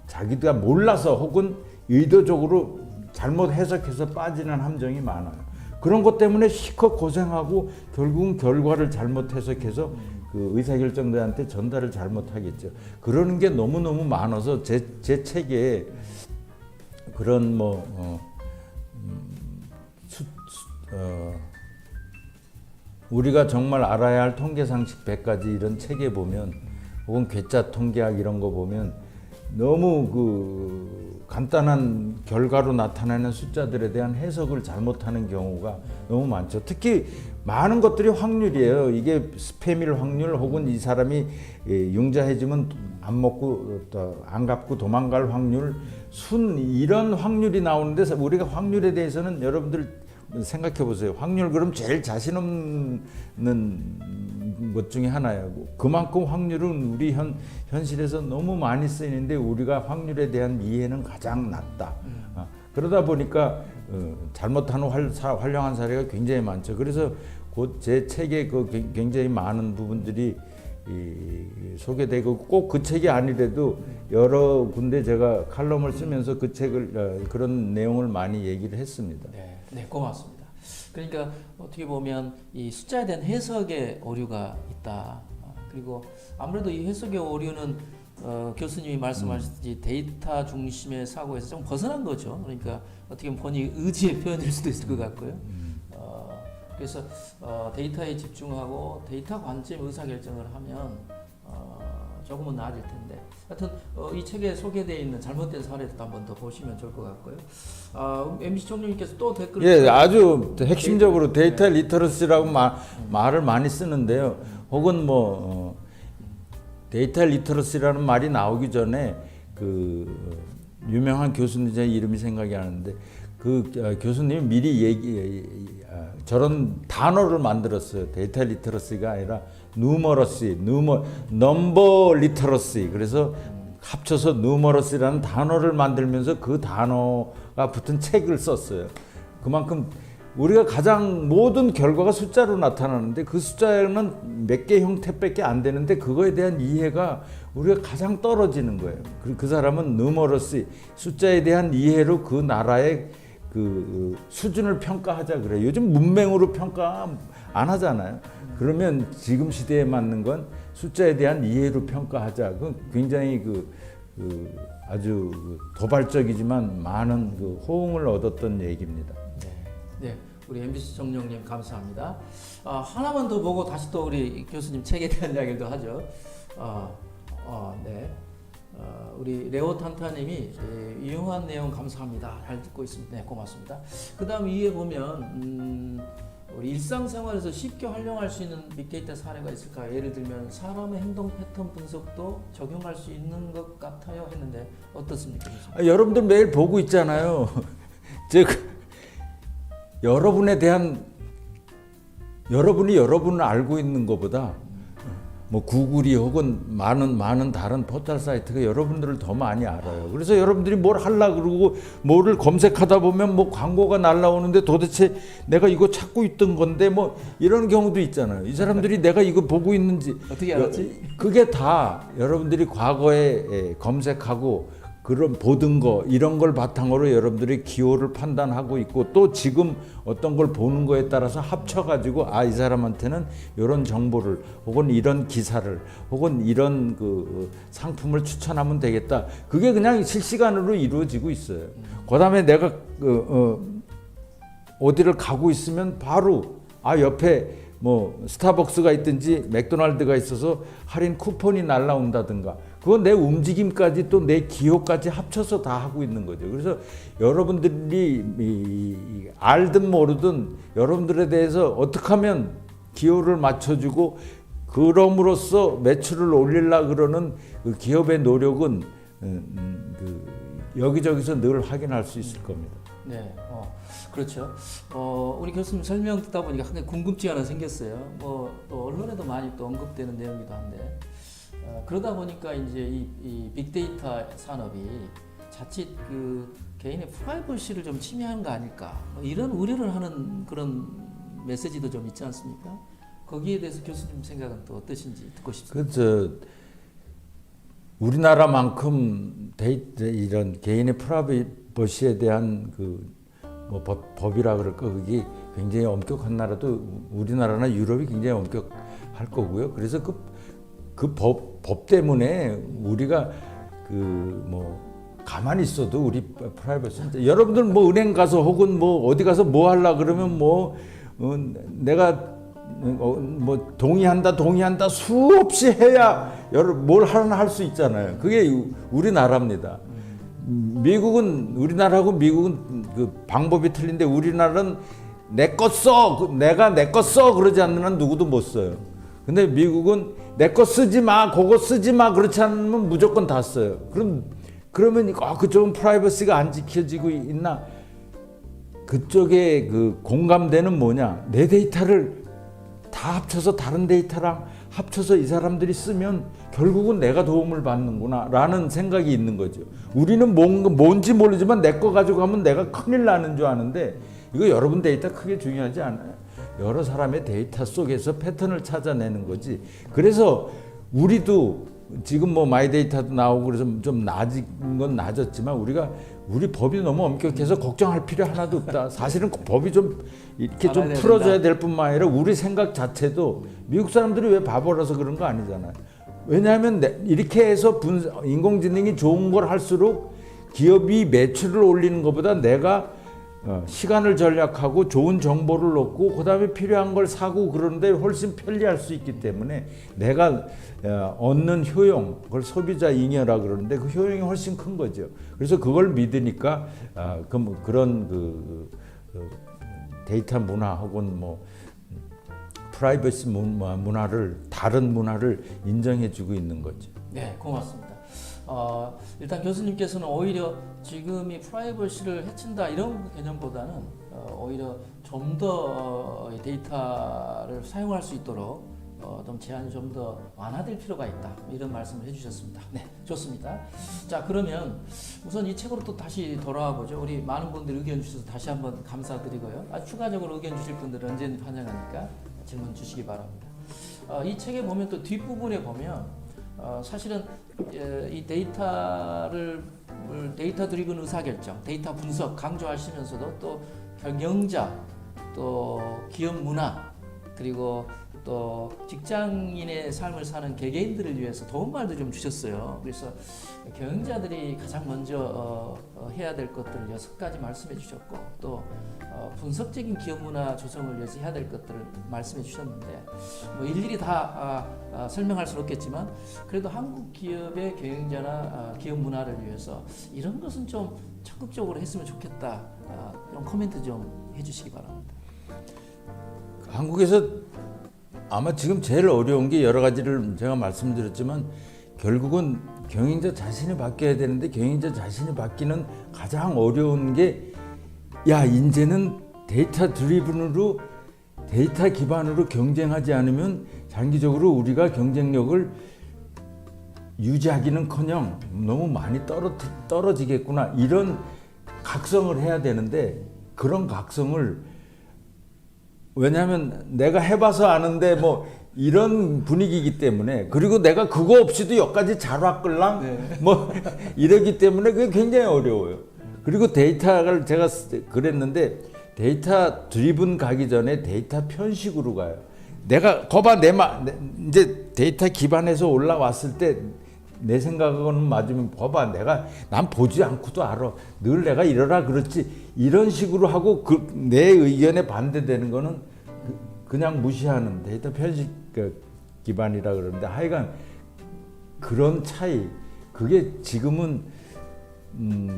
자기가 몰라서 혹은 의도적으로 잘못 해석해서 빠지는 함정이 많아요. 그런 것 때문에 실컷 고생하고 결국은 결과를 잘못 해석해서 그 의사결정자한테 전달을 잘못하겠죠. 그러는 게 너무너무 많아서 제 책에 그런 우리가 정말 알아야 할 통계상식 100가지 이런 책에 보면, 혹은 괴짜 통계학 이런 거 보면 너무 간단한 결과로 나타나는 숫자들에 대한 해석을 잘못하는 경우가 너무 많죠. 특히 많은 것들이 확률이에요. 이게 스팸일 확률, 혹은 이 사람이 융자해지면 안 먹고 또 안 갚고 도망갈 확률, 이런 확률이 나오는데, 우리가 확률에 대해서는 여러분들 생각해 보세요. 확률 그럼 제일 자신 없는 것 중에 하나예요. 그만큼 확률은 우리 현실에서 너무 많이 쓰이는데 우리가 확률에 대한 이해는 가장 낮다. 그러다 보니까 잘못한 활용한 사례가 굉장히 많죠. 그래서 곧 제 책에 굉장히 많은 부분들이 소개되고, 꼭 그 책이 아니래도 여러 군데 제가 칼럼을 쓰면서 그 책을 그런 내용을 많이 얘기를 했습니다. 네, 고맙습니다. 그러니까 어떻게 보면 이 숫자에 대한 해석의 오류가 있다. 그리고 아무래도 이 해석의 오류는 교수님이 말씀하셨듯이 데이터 중심의 사고에서 좀 벗어난 거죠. 그러니까 어떻게 보면 본인 의지의 표현일 수도 있을 것 같고요. 그래서 데이터에 집중하고 데이터 관점 의사결정을 하면 조금은 나아질 텐데, 하여튼 이 책에 소개되어 있는 잘못된 사례도 한번 더 보시면 좋을 것 같고요. MBC 총장님께서 또 댓글을 아주 핵심적으로 데이터 리터러시라고 말을 많이 쓰는데요. 혹은 데이터 리터러시라는 말이 나오기 전에 유명한 교수님, 제 이름이 생각이 안 나는데 교수님이 미리 저런 단어를 만들었어요. 데이터 리터러시가 아니라 누머러시, 넘버 리터러시. 그래서 합쳐서 누머러시라는 단어를 만들면서 그 단어가 붙은 책을 썼어요. 그만큼 우리가 가장 모든 결과가 숫자로 나타나는데 그 숫자는 몇 개 형태밖에 안 되는데 그거에 대한 이해가 우리가 가장 떨어지는 거예요. 그 사람은 누머러시, 숫자에 대한 이해로 그 나라의 수준을 평가하자 그래요. 요즘 문맹으로 평가 안 하잖아요. 그러면 지금 시대에 맞는 건 숫자에 대한 이해로 평가하자. 그 굉장히 아주 도발적이지만 많은 호응을 얻었던 얘기입니다. 네, 우리 MBC 정령님 감사합니다. 하나만 더 보고 다시 또 우리 교수님 책에 대한 이야기도 하죠. 네. 우리 레오탄타님이 유용한 내용 감사합니다. 잘 듣고 있습니다. 네, 고맙습니다. 그 다음 위에 보면 우리 일상생활에서 쉽게 활용할 수 있는 빅데이터 사례가 있을까요? 예를 들면 사람의 행동 패턴 분석도 적용할 수 있는 것 같아요 했는데 어떻습니까? 여러분들 매일 보고 있잖아요. 즉 여러분에 대한 여러분이 여러분을 알고 있는 것보다 뭐 구글이 혹은 많은 다른 포털 사이트가 여러분들을 더 많이 알아요. 그래서 여러분들이 뭘 하려고 그러고 뭐를 검색하다 보면 뭐 광고가 날라오는데 도대체 내가 이거 찾고 있던 건데 뭐 이런 경우도 있잖아요. 이 사람들이 내가 이거 보고 있는지 어떻게 알았지? 그게 다 여러분들이 과거에 검색하고 그런 보던 거 이런 걸 바탕으로 여러분들이 기호를 판단하고 있고 또 지금 어떤 걸 보는 거에 따라서 합쳐가지고 아, 이 사람한테는 이런 정보를 혹은 이런 기사를 혹은 이런 그 상품을 추천하면 되겠다. 그게 그냥 실시간으로 이루어지고 있어요. 그다음에 내가 어디를 가고 있으면 바로 아, 옆에 뭐 스타벅스가 있든지 맥도날드가 있어서 할인 쿠폰이 날라온다든가 그건 내 움직임까지 또 내 기호까지 합쳐서 다 하고 있는 거죠. 그래서 여러분들이 알든 모르든 여러분들에 대해서 어떻게 하면 기호를 맞춰주고 그럼으로써 매출을 올리려 그러는 그 기업의 노력은 여기저기서 늘 확인할 수 있을 겁니다. 네, 그렇죠. 우리 교수님 설명 듣다 보니까 한 가지 궁금증이 하나 생겼어요. 뭐 또 언론에도 많이 또 언급되는 내용이기도 한데 그러다 보니까 이제 이 빅데이터 산업이 자칫 그 개인의 프라이버시를 좀 침해하는 거 아닐까? 뭐 이런 우려를 하는 그런 메시지도 좀 있지 않습니까? 거기에 대해서 교수님 생각은 또 어떠신지 듣고 싶습니다. 우리나라만큼 이런 개인의 프라이버시에 대한 뭐 법이라 그럴까 그게 굉장히 엄격한 나라도 우리나라나 유럽이 굉장히 엄격할 거고요. 그래서 그 법 때문에 우리가 뭐 가만히 있어도 우리 프라이버시 여러분들 뭐 은행 가서 혹은 뭐 어디 가서 뭐 하려 그러면 내가 뭐 동의한다 수없이 해야 뭘 하나 할 수 있잖아요. 그게 우리나라입니다. 우리나라하고 미국은 그 방법이 틀린데 우리나라는 내 거 써, 내가 내 거 써 그러지 않는 한 누구도 못 써요. 근데 미국은 내 거 쓰지 마, 그거 쓰지 마 그렇지 않으면 무조건 다 써요. 그러면 그쪽은 프라이버시가 안 지켜지고 있나? 그쪽에 그 공감대는 뭐냐? 내 데이터를 다 합쳐서 다른 데이터랑 합쳐서 이 사람들이 쓰면 결국은 내가 도움을 받는구나 라는 생각이 있는 거죠. 우리는 뭔지 모르지만 내 거 가지고 가면 내가 큰일 나는 줄 아는데 이거 여러분 데이터 크게 중요하지 않아요. 여러 사람의 데이터 속에서 패턴을 찾아내는 거지. 그래서 우리도 지금 뭐 마이데이터도 나오고 그래서 좀 낮은 건 낮았지만 우리 법이 너무 엄격해서 걱정할 필요 하나도 없다. 사실은 법이 좀 이렇게 좀 풀어줘야 될 뿐만 아니라 우리 생각 자체도 미국 사람들이 왜 바보라서 그런 거 아니잖아요. 왜냐하면 이렇게 해서 인공지능이 좋은 걸 할수록 기업이 매출을 올리는 것보다 내가 시간을 절약하고 좋은 정보를 얻고 그다음에 필요한 걸 사고 그러는데 훨씬 편리할 수 있기 때문에 내가 얻는 효용, 그걸 소비자 잉여라 그러는데 그 효용이 훨씬 큰 거죠. 그래서 그걸 믿으니까 그런 데이터 문화 혹은 뭐 프라이버시 문화를 다른 문화를 인정해주고 있는 거죠. 네, 고맙습니다. 일단 교수님께서는 오히려 지금이 프라이버시를 해친다 이런 개념보다는 오히려 좀 더 데이터를 사용할 수 있도록 좀 제한이 좀 더 완화될 필요가 있다 이런 말씀을 해주셨습니다. 네, 좋습니다. 자, 그러면 우선 이 책으로 또 다시 돌아와 보죠. 우리 많은 분들이 의견 주셔서 다시 한번 감사드리고요. 추가적으로 의견 주실 분들은 언제든 환영하니까 질문 주시기 바랍니다. 이 책에 보면 또 뒷부분에 보면 사실은 이 데이터 드리븐 의사결정, 데이터 분석 강조하시면서도 또 경영자, 또 기업 문화, 그리고 또 직장인의 삶을 사는 개개인들을 위해서 도움말도 좀 주셨어요. 그래서 경영자들이 가장 먼저 해야 될 것들을 6가지 말씀해 주셨고 또 분석적인 기업 문화 조성을 위해서 해야 될 것들을 말씀해 주셨는데 뭐 일일이 다 설명할 수는 없겠지만 그래도 한국 기업의 경영자나 기업 문화를 위해서 이런 것은 좀 적극적으로 했으면 좋겠다. 이런 코멘트 좀 해주시기 바랍니다. 한국에서 아마 지금 제일 어려운 게 여러 가지를 제가 말씀드렸지만 결국은 경영자 자신이 바뀌어야 되는데 경영자 자신이 바뀌는 가장 어려운 게 야 이제는 데이터 드리븐으로 데이터 기반으로 경쟁하지 않으면 장기적으로 우리가 경쟁력을 유지하기는커녕 너무 많이 떨어지겠구나 이런 각성을 해야 되는데 그런 각성을 왜냐하면 내가 해봐서 아는데 뭐 이런 분위기이기 때문에 그리고 내가 그거 없이도 여기까지 잘 왔걸랑 네. 뭐 이러기 때문에 그게 굉장히 어려워요. 그리고 데이터를 제가 그랬는데 데이터 드리븐 가기 전에 데이터 편식으로 가요. 내가 거봐 이제 데이터 기반에서 올라왔을 때 내 생각은 맞으면 봐봐 난 보지 않고도 알아. 늘 내가 이러라 그렇지 이런 식으로 하고 내 의견에 반대되는 거는 그냥 무시하는 데이터 편식 기반이라 그러는데 하여간 그런 차이 그게 지금은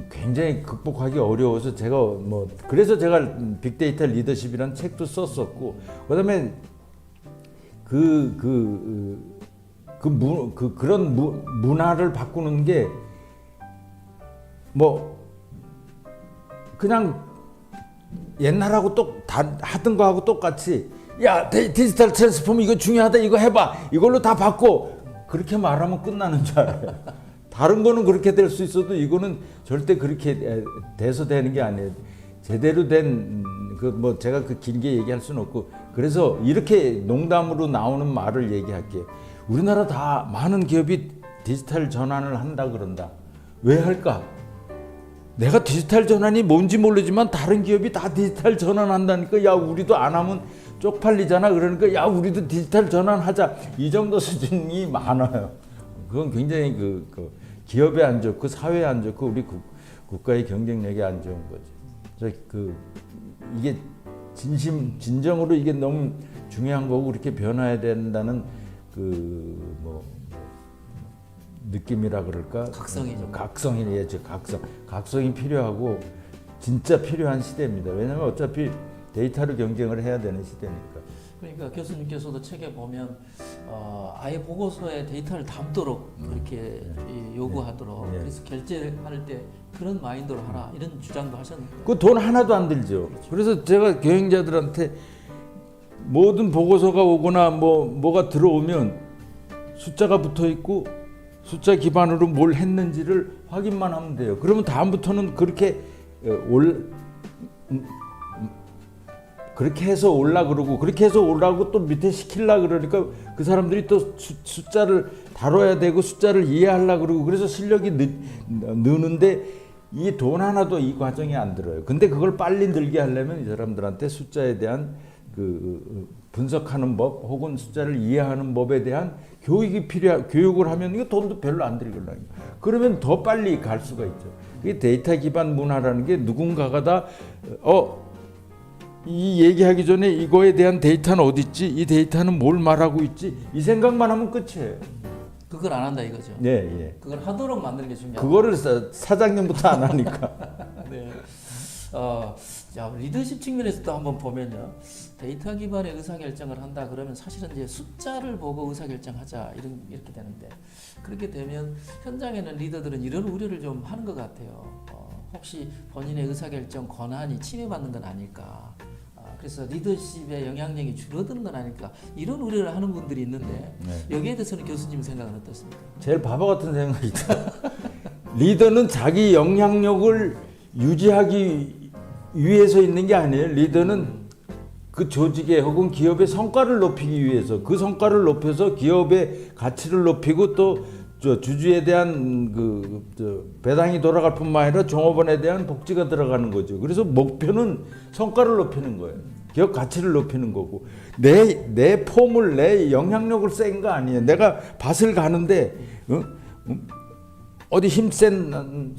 굉장히 극복하기 어려워서 제가 그래서 제가 빅데이터 리더십이라는 책도 썼었고 그다음에 그런 문화를 바꾸는 게 그냥 옛날하고 하던 거하고 똑같이 야 디지털 트랜스포머 이거 중요하다 이거 해봐 이걸로 다 바꿔 그렇게 말하면 끝나는 줄 알아요. 다른 거는 그렇게 될 수 있어도 이거는 절대 그렇게 돼서 되는 게 아니에요. 제대로 된 제가 길게 얘기할 수는 없고 그래서 이렇게 농담으로 나오는 말을 얘기할게요. 우리나라 다 많은 기업이 디지털 전환을 한다 그런다. 왜 할까? 내가 디지털 전환이 뭔지 모르지만 다른 기업이 다 디지털 전환한다니까 야 우리도 안 하면 쪽팔리잖아. 그러니까 야 우리도 디지털 전환하자. 이 정도 수준이 많아요. 그건 굉장히 기업에 안 좋고 사회에 안 좋고 우리 국가의 경쟁력에 안 좋은 거죠. 이게 진정으로 이게 너무 중요한 거고 그렇게 변화해야 된다는 느낌이라 그럴까? 각성이죠. 각성이 필요하고 진짜 필요한 시대입니다. 왜냐하면 어차피 데이터로 경쟁을 해야 되는 시대니까. 그러니까 교수님께서도 책에 보면 아예 보고서에 데이터를 담도록 그렇게 요구하도록 그래서 결제할 때 그런 마인드로 하라 이런 주장도 하셨는데 그 돈 하나도 안 들죠. 그렇죠. 그래서 제가 경영자들한테 모든 보고서가 오거나 뭐가 들어오면 숫자가 붙어 있고 숫자 기반으로 뭘 했는지를 확인만 하면 돼요. 그러면 다음부터는 그렇게 해서 올라 그러고 그렇게 해서 올라고 또 밑에 시킬라 그러니까 그 사람들이 또 숫자를 다뤄야 되고 숫자를 이해하려 그러고 그래서 실력이 느는데 이 돈 하나도 이 과정이 안 들어요. 근데 그걸 빨리 늘게 하려면 이 사람들한테 숫자에 대한 분석하는 법 혹은 숫자를 이해하는 법에 대한 교육을 하면 이거 돈도 별로 안 들거든요. 그러면 더 빨리 갈 수가 있죠. 이게 데이터 기반 문화라는 게 누군가가 다 이 얘기하기 전에 이거에 대한 데이터는 어디 있지? 이 데이터는 뭘 말하고 있지? 이 생각만 하면 끝이에요. 그걸 안 한다 이거죠. 예. 그걸 하도록 만드는 게 중요하다. 그거를 사장님부터 안 하니까. 네. 자, 리더십 측면에서도 한번 보면요. 데이터 기반의 의사결정을 한다 그러면 사실은 이제 숫자를 보고 의사결정하자 이렇게 되는데 그렇게 되면 현장에는 리더들은 이런 우려를 좀 하는 것 같아요. 혹시 본인의 의사결정 권한이 침해받는 건 아닐까. 그래서 리더십의 영향력이 줄어드는 건 아닐까 이런 우려를 하는 분들이 있는데 여기에 대해서는 교수님 생각은 어떻습니까? 제일 바보 같은 생각이죠. 리더는 자기 영향력을 유지하기 위해서 있는 게 아니에요. 리더는 그 조직의 혹은 기업의 성과를 높이기 위해서 그 성과를 높여서 기업의 가치를 높이고 또 주주에 대한 배당이 돌아갈 뿐만 아니라 종업원에 대한 복지가 들어가는 거죠. 그래서 목표는 성과를 높이는 거예요. 기업 가치를 높이는 거고 내 폼을 내 영향력을 센 거 아니에요. 내가 밭을 가는데 어디 힘센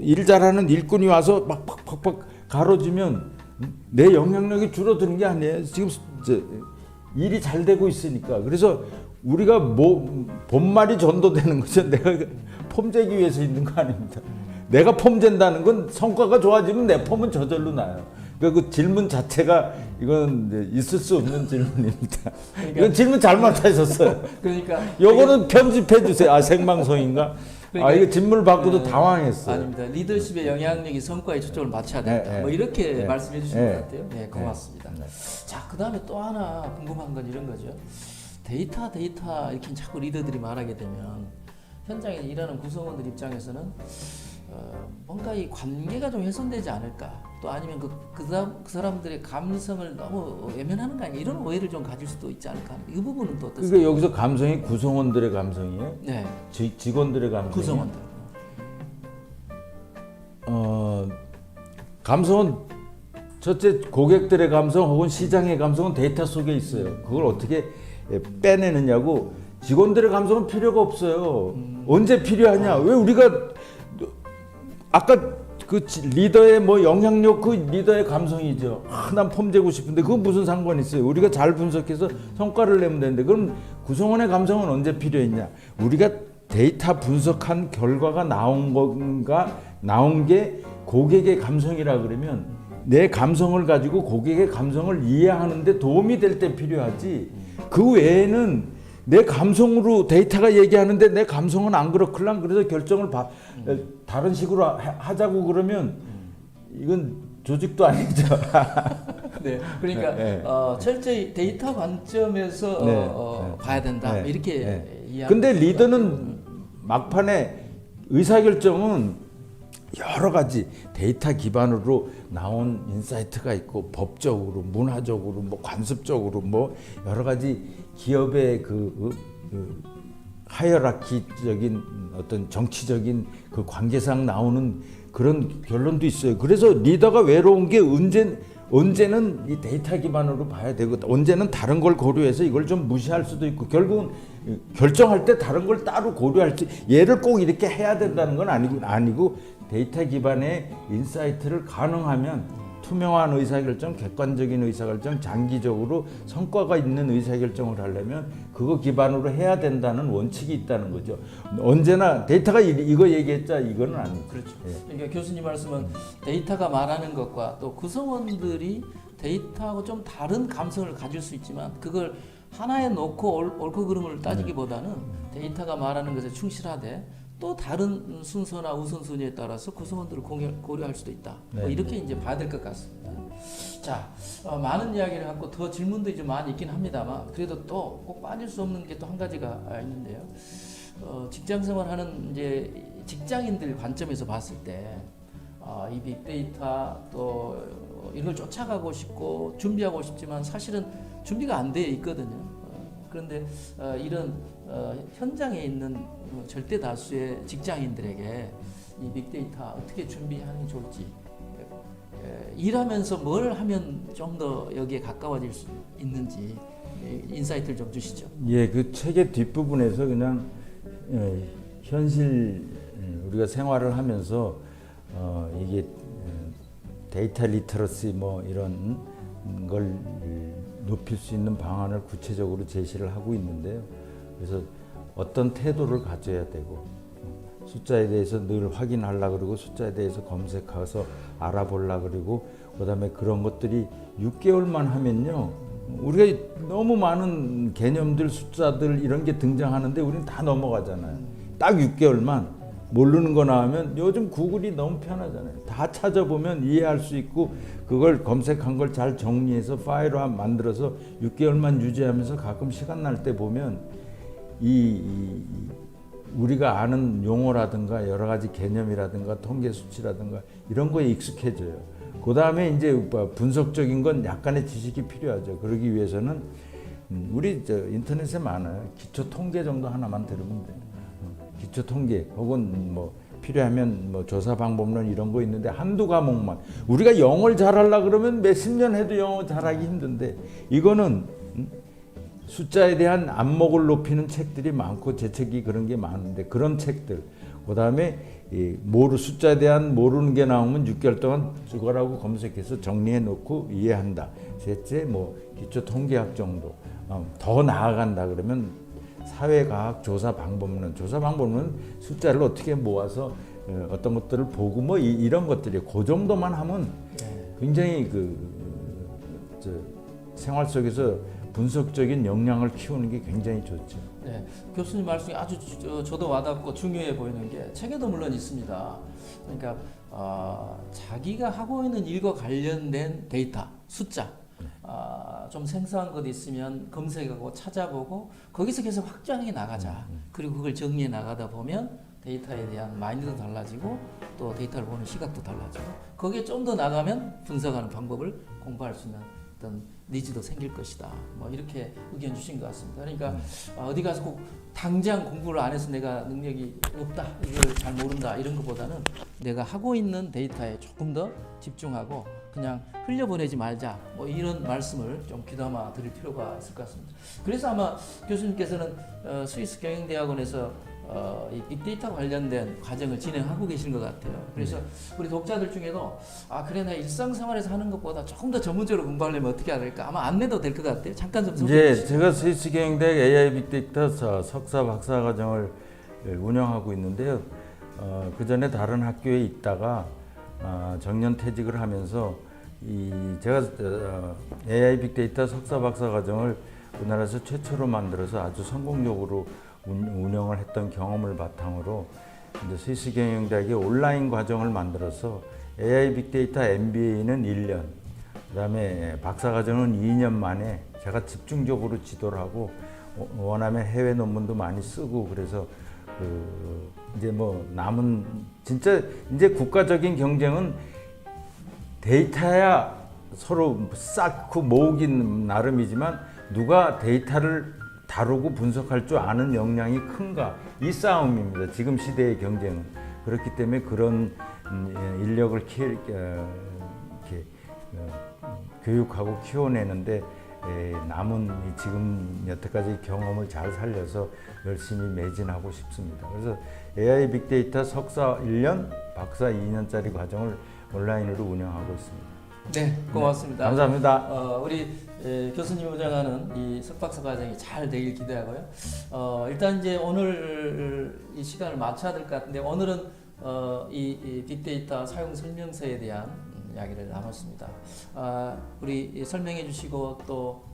일 잘하는 일꾼이 와서 막 팍팍팍 가로지면 내 영향력이 줄어드는 게 아니에요. 지금 일이 잘 되고 있으니까. 그래서 우리가 본말이 전도되는 거죠. 내가 폼재기 위해서 있는 거 아닙니다. 내가 폼잰다는 건 성과가 좋아지면 내 폼은 저절로 나요. 그러니까 그 질문 자체가 이건 이제 있을 수 없는 질문입니다. 그러니까- 이건 질문 잘못하셨어요. 그러니까 요거는 편집해 주세요. 아 생방송인가? 그러니까- 이거 질문 받고도 네. 당황했어요. 아닙니다. 리더십의 영향력이 성과에 초점을 맞춰야 된다. 네, 뭐 네. 이렇게 네. 말씀해 주신 네. 것 같아요. 네, 고맙습니다. 네. 자, 그다음에 또 하나 궁금한 건 이런 거죠. 데이터 이렇게 자꾸 리더들이 말하게 되면 현장에 일하는 구성원들 입장에서는 뭔가 이 관계가 좀 훼손되지 않을까? 또 아니면 그 사람들의 감성을 너무 외면하는 거 아니야? 이런 오해를 좀 가질 수도 있지 않을까? 이 부분은 또 어떠세요? 그러니까 여기서 감성이 구성원들의 감성이에요? 네, 직원들의 감성이에요? 구성원들. 감성은 첫째 고객들의 감성 혹은 시장의 감성은 데이터 속에 있어요. 그걸 어떻게 빼내느냐고. 직원들의 감성은 필요가 없어요. 언제 필요하냐? 왜 우리가 아까 그 리더의 뭐 영향력 그 리더의 감성이죠. 난 폼재고 싶은데 그건 무슨 상관이 있어요? 우리가 잘 분석해서 성과를 내면 되는데 그럼 구성원의 감성은 언제 필요했냐? 우리가 데이터 분석한 결과가 나온 게 고객의 감성이라 그러면 내 감성을 가지고 고객의 감성을 이해하는데 도움이 될 때 필요하지. 그 외에는 내 감성으로 데이터가 얘기하는데 내 감성은 안 그렇걸랑 그래서 결정을 다른 식으로 하자고 그러면 이건 조직도 아니죠. 네, 그러니까 네. 철저히 데이터 관점에서 네. 봐야 된다. 네. 이렇게 네. 이해하는 근데 거죠. 리더는 막판에 의사결정은 여러 가지 데이터 기반으로 나온 인사이트가 있고 법적으로, 문화적으로, 뭐 관습적으로 뭐 여러 가지 기업의 그 하이어라키적인 어떤 정치적인 그 관계상 나오는 그런 결론도 있어요. 그래서 리더가 외로운 게 언제는 이 데이터 기반으로 봐야 되고 언제는 다른 걸 고려해서 이걸 좀 무시할 수도 있고 결국은 결정할 때 다른 걸 따로 고려할 수 얘를 꼭 이렇게 해야 된다는 건 아니고 데이터 기반의 인사이트를 가능하면 투명한 의사결정, 객관적인 의사결정, 장기적으로 성과가 있는 의사결정을 하려면 그거 기반으로 해야 된다는 원칙이 있다는 거죠. 언제나 데이터가 이거 얘기했자 이거는 아니죠. 그렇죠. 예. 그러니까 교수님 말씀은 데이터가 말하는 것과 또 구성원들이 데이터하고 좀 다른 감성을 가질 수 있지만 그걸 하나에 놓고 옳고 그름을 따지기보다는 데이터가 말하는 것에 충실하되 또 다른 순서나 우선순위에 따라서 구성원들을 고려할 수도 있다. 뭐 네. 이렇게 이제 봐야 될 것 같습니다. 자, 많은 이야기를 갖고 더 질문도 이제 많이 있긴 합니다만 그래도 또 꼭 빠질 수 없는 게 또 한 가지가 있는데요. 직장 생활하는 이제 직장인들 관점에서 봤을 때 이 빅데이터 또 이걸 쫓아가고 싶고 준비하고 싶지만 사실은 준비가 안 되어 있거든요. 그런데 이런 현장에 있는 절대 다수의 직장인들에게 이 빅데이터 어떻게 준비하는 게 좋을지 일하면서 뭘 하면 좀 더 여기에 가까워질 수 있는지 인사이트를 좀 주시죠. 예, 그 책의 뒷부분에서 그냥 현실 우리가 생활을 하면서 이게 데이터 리터러시 뭐 이런 걸 높일 수 있는 방안을 구체적으로 제시를 하고 있는데요. 그래서 어떤 태도를 가져야 되고 숫자에 대해서 늘 확인하려고 그러고 숫자에 대해서 검색해서 알아보려고 그러고 그다음에 그런 것들이 6개월만 하면요. 우리가 너무 많은 개념들 숫자들 이런 게 등장하는데 우리는 다 넘어가잖아요. 딱 6개월만 모르는 거 나오면 요즘 구글이 너무 편하잖아요. 다 찾아보면 이해할 수 있고 그걸 검색한 걸 잘 정리해서 파일로 만들어서 6개월만 유지하면서 가끔 시간 날 때 보면 우리가 아는 용어라든가 여러 가지 개념이라든가 통계 수치라든가 이런 거에 익숙해져요. 그 다음에 이제 분석적인 건 약간의 지식이 필요하죠. 그러기 위해서는 우리 인터넷에 많아요. 기초 통계 정도 하나만 들으면 돼요. 기초 통계 혹은 뭐 필요하면 뭐 조사 방법론 이런 거 있는데 한두 과목만 우리가 영어를 잘하려 그러면 몇십 년 해도 영어 잘하기 힘든데 이거는 숫자에 대한 안목을 높이는 책들이 많고 재책이 그런 게 많은데 그런 책들 그다음에 숫자에 대한 모르는 게 나오면 6개월 동안 그거라고 검색해서 정리해 놓고 이해한다. 셋째 뭐 기초 통계학 정도 더 나아간다 그러면 사회과학 조사 방법론 숫자를 어떻게 모아서 어떤 것들을 보고 뭐 이런 것들이 그 정도만 하면 굉장히 저 생활 속에서 분석적인 역량을 키우는 게 굉장히 좋죠. 네, 교수님 말씀이 아주 저도 와닿고 중요해 보이는 게 책에도 물론 있습니다. 그러니까 자기가 하고 있는 일과 관련된 데이터, 숫자, 좀 생소한 것 있으면 검색하고 찾아보고 거기서 계속 확장해 나가자. 그리고 그걸 정리해 나가다 보면 데이터에 대한 마인드도 달라지고 또 데이터를 보는 시각도 달라지고 거기에 좀 더 나가면 분석하는 방법을 공부할 수 있는 어떤 니즈도 생길 것이다. 뭐 이렇게 의견 주신 것 같습니다. 그러니까 어디 가서 꼭 당장 공부를 안 해서 내가 능력이 없다, 이걸 잘 모른다 이런 것보다는 내가 하고 있는 데이터에 조금 더 집중하고 그냥 흘려보내지 말자. 뭐 이런 말씀을 좀 귀담아 드릴 필요가 있을 것 같습니다. 그래서 아마 교수님께서는 스위스 경영대학원에서 이 빅데이터 관련된 과정을 진행하고 계신 것 같아요. 그래서 우리 독자들 중에도 그래 나 일상생활에서 하는 것보다 조금 더 전문적으로 공부하려면 어떻게 해야 될까? 아마 안내도 될 것 같아요. 잠깐 좀 소개해 주시죠. 제가 스위스 경영대학 AI 빅데이터 석사 박사 과정을 운영하고 있는데요. 그 전에 다른 학교에 있다가 정년 퇴직을 하면서 제가 AI 빅데이터 석사 박사 과정을 우리나라에서 최초로 만들어서 아주 성공적으로 운영을 했던 경험을 바탕으로 이제 스위스 경영대학의 온라인 과정을 만들어서 AI 빅데이터 MBA는 1년, 그다음에 박사 과정은 2년 만에 제가 집중적으로 지도를 하고 원하면 해외 논문도 많이 쓰고 그래서 이제 뭐 남은 진짜 이제 국가적인 경쟁은 데이터야 서로 쌓고 모으긴 나름이지만 누가 데이터를 다루고 분석할 줄 아는 역량이 큰가 이 싸움입니다. 지금 시대의 경쟁은. 그렇기 때문에 그런 인력을 교육하고 키워내는데 남은 지금 여태까지 경험을 잘 살려서 열심히 매진하고 싶습니다. 그래서 AI 빅데이터 석사 1년, 박사 2년짜리 과정을 온라인으로 운영하고 있습니다. 네, 고맙습니다. 네, 감사합니다. 우리 교수님이 운영하는 이 석박사 과정이 잘 되길 기대하고요. 일단 이제 오늘 이 시간을 마쳐야 될 것 같은데 오늘은 이 빅데이터 사용 설명서에 대한 이야기를 나눴습니다. 우리 설명해 주시고 또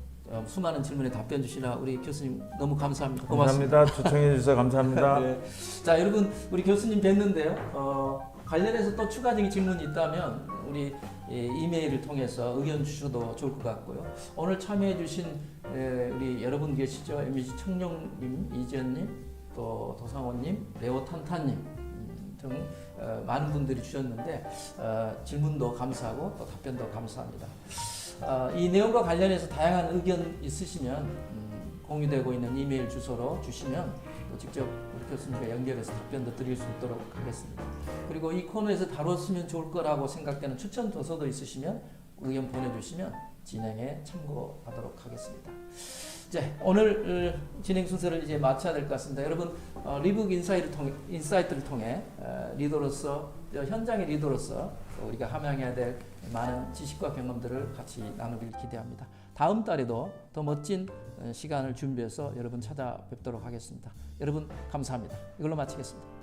수많은 질문에 답변 주시라 우리 교수님 너무 감사합니다. 고맙습니다. 감사합니다. 초청해 주셔서 감사합니다. 네. 자, 여러분 우리 교수님 뵀는데요. 관련해서 또 추가적인 질문이 있다면 우리 이메일을 통해서 의견 주셔도 좋을 것 같고요. 오늘 참여해 주신 우리 여러분 계시죠? MBC 청룡님, 이지연님, 또 도상원님, 레오탄탄님 등 많은 분들이 주셨는데 질문도 감사하고 또 답변도 감사합니다. 이 내용과 관련해서 다양한 의견 있으시면 공유되고 있는 이메일 주소로 주시면 또 직접 우리 교수님과 연결해서 답변도 드릴 수 있도록 하겠습니다. 그리고 이 코너에서 다뤘으면 좋을 거라고 생각되는 추천 도서도 있으시면 의견 보내주시면 진행에 참고하도록 하겠습니다. 이제 오늘 진행 순서를 이제 마쳐야 될 것 같습니다. 여러분 리북 인사이트를 통해 리더로서 현장의 리더로서 우리가 함양해야 될 많은 지식과 경험들을 같이 나누길 기대합니다. 다음 달에도 더 멋진 시간을 준비해서 여러분 찾아뵙도록 하겠습니다. 여러분 감사합니다. 이걸로 마치겠습니다.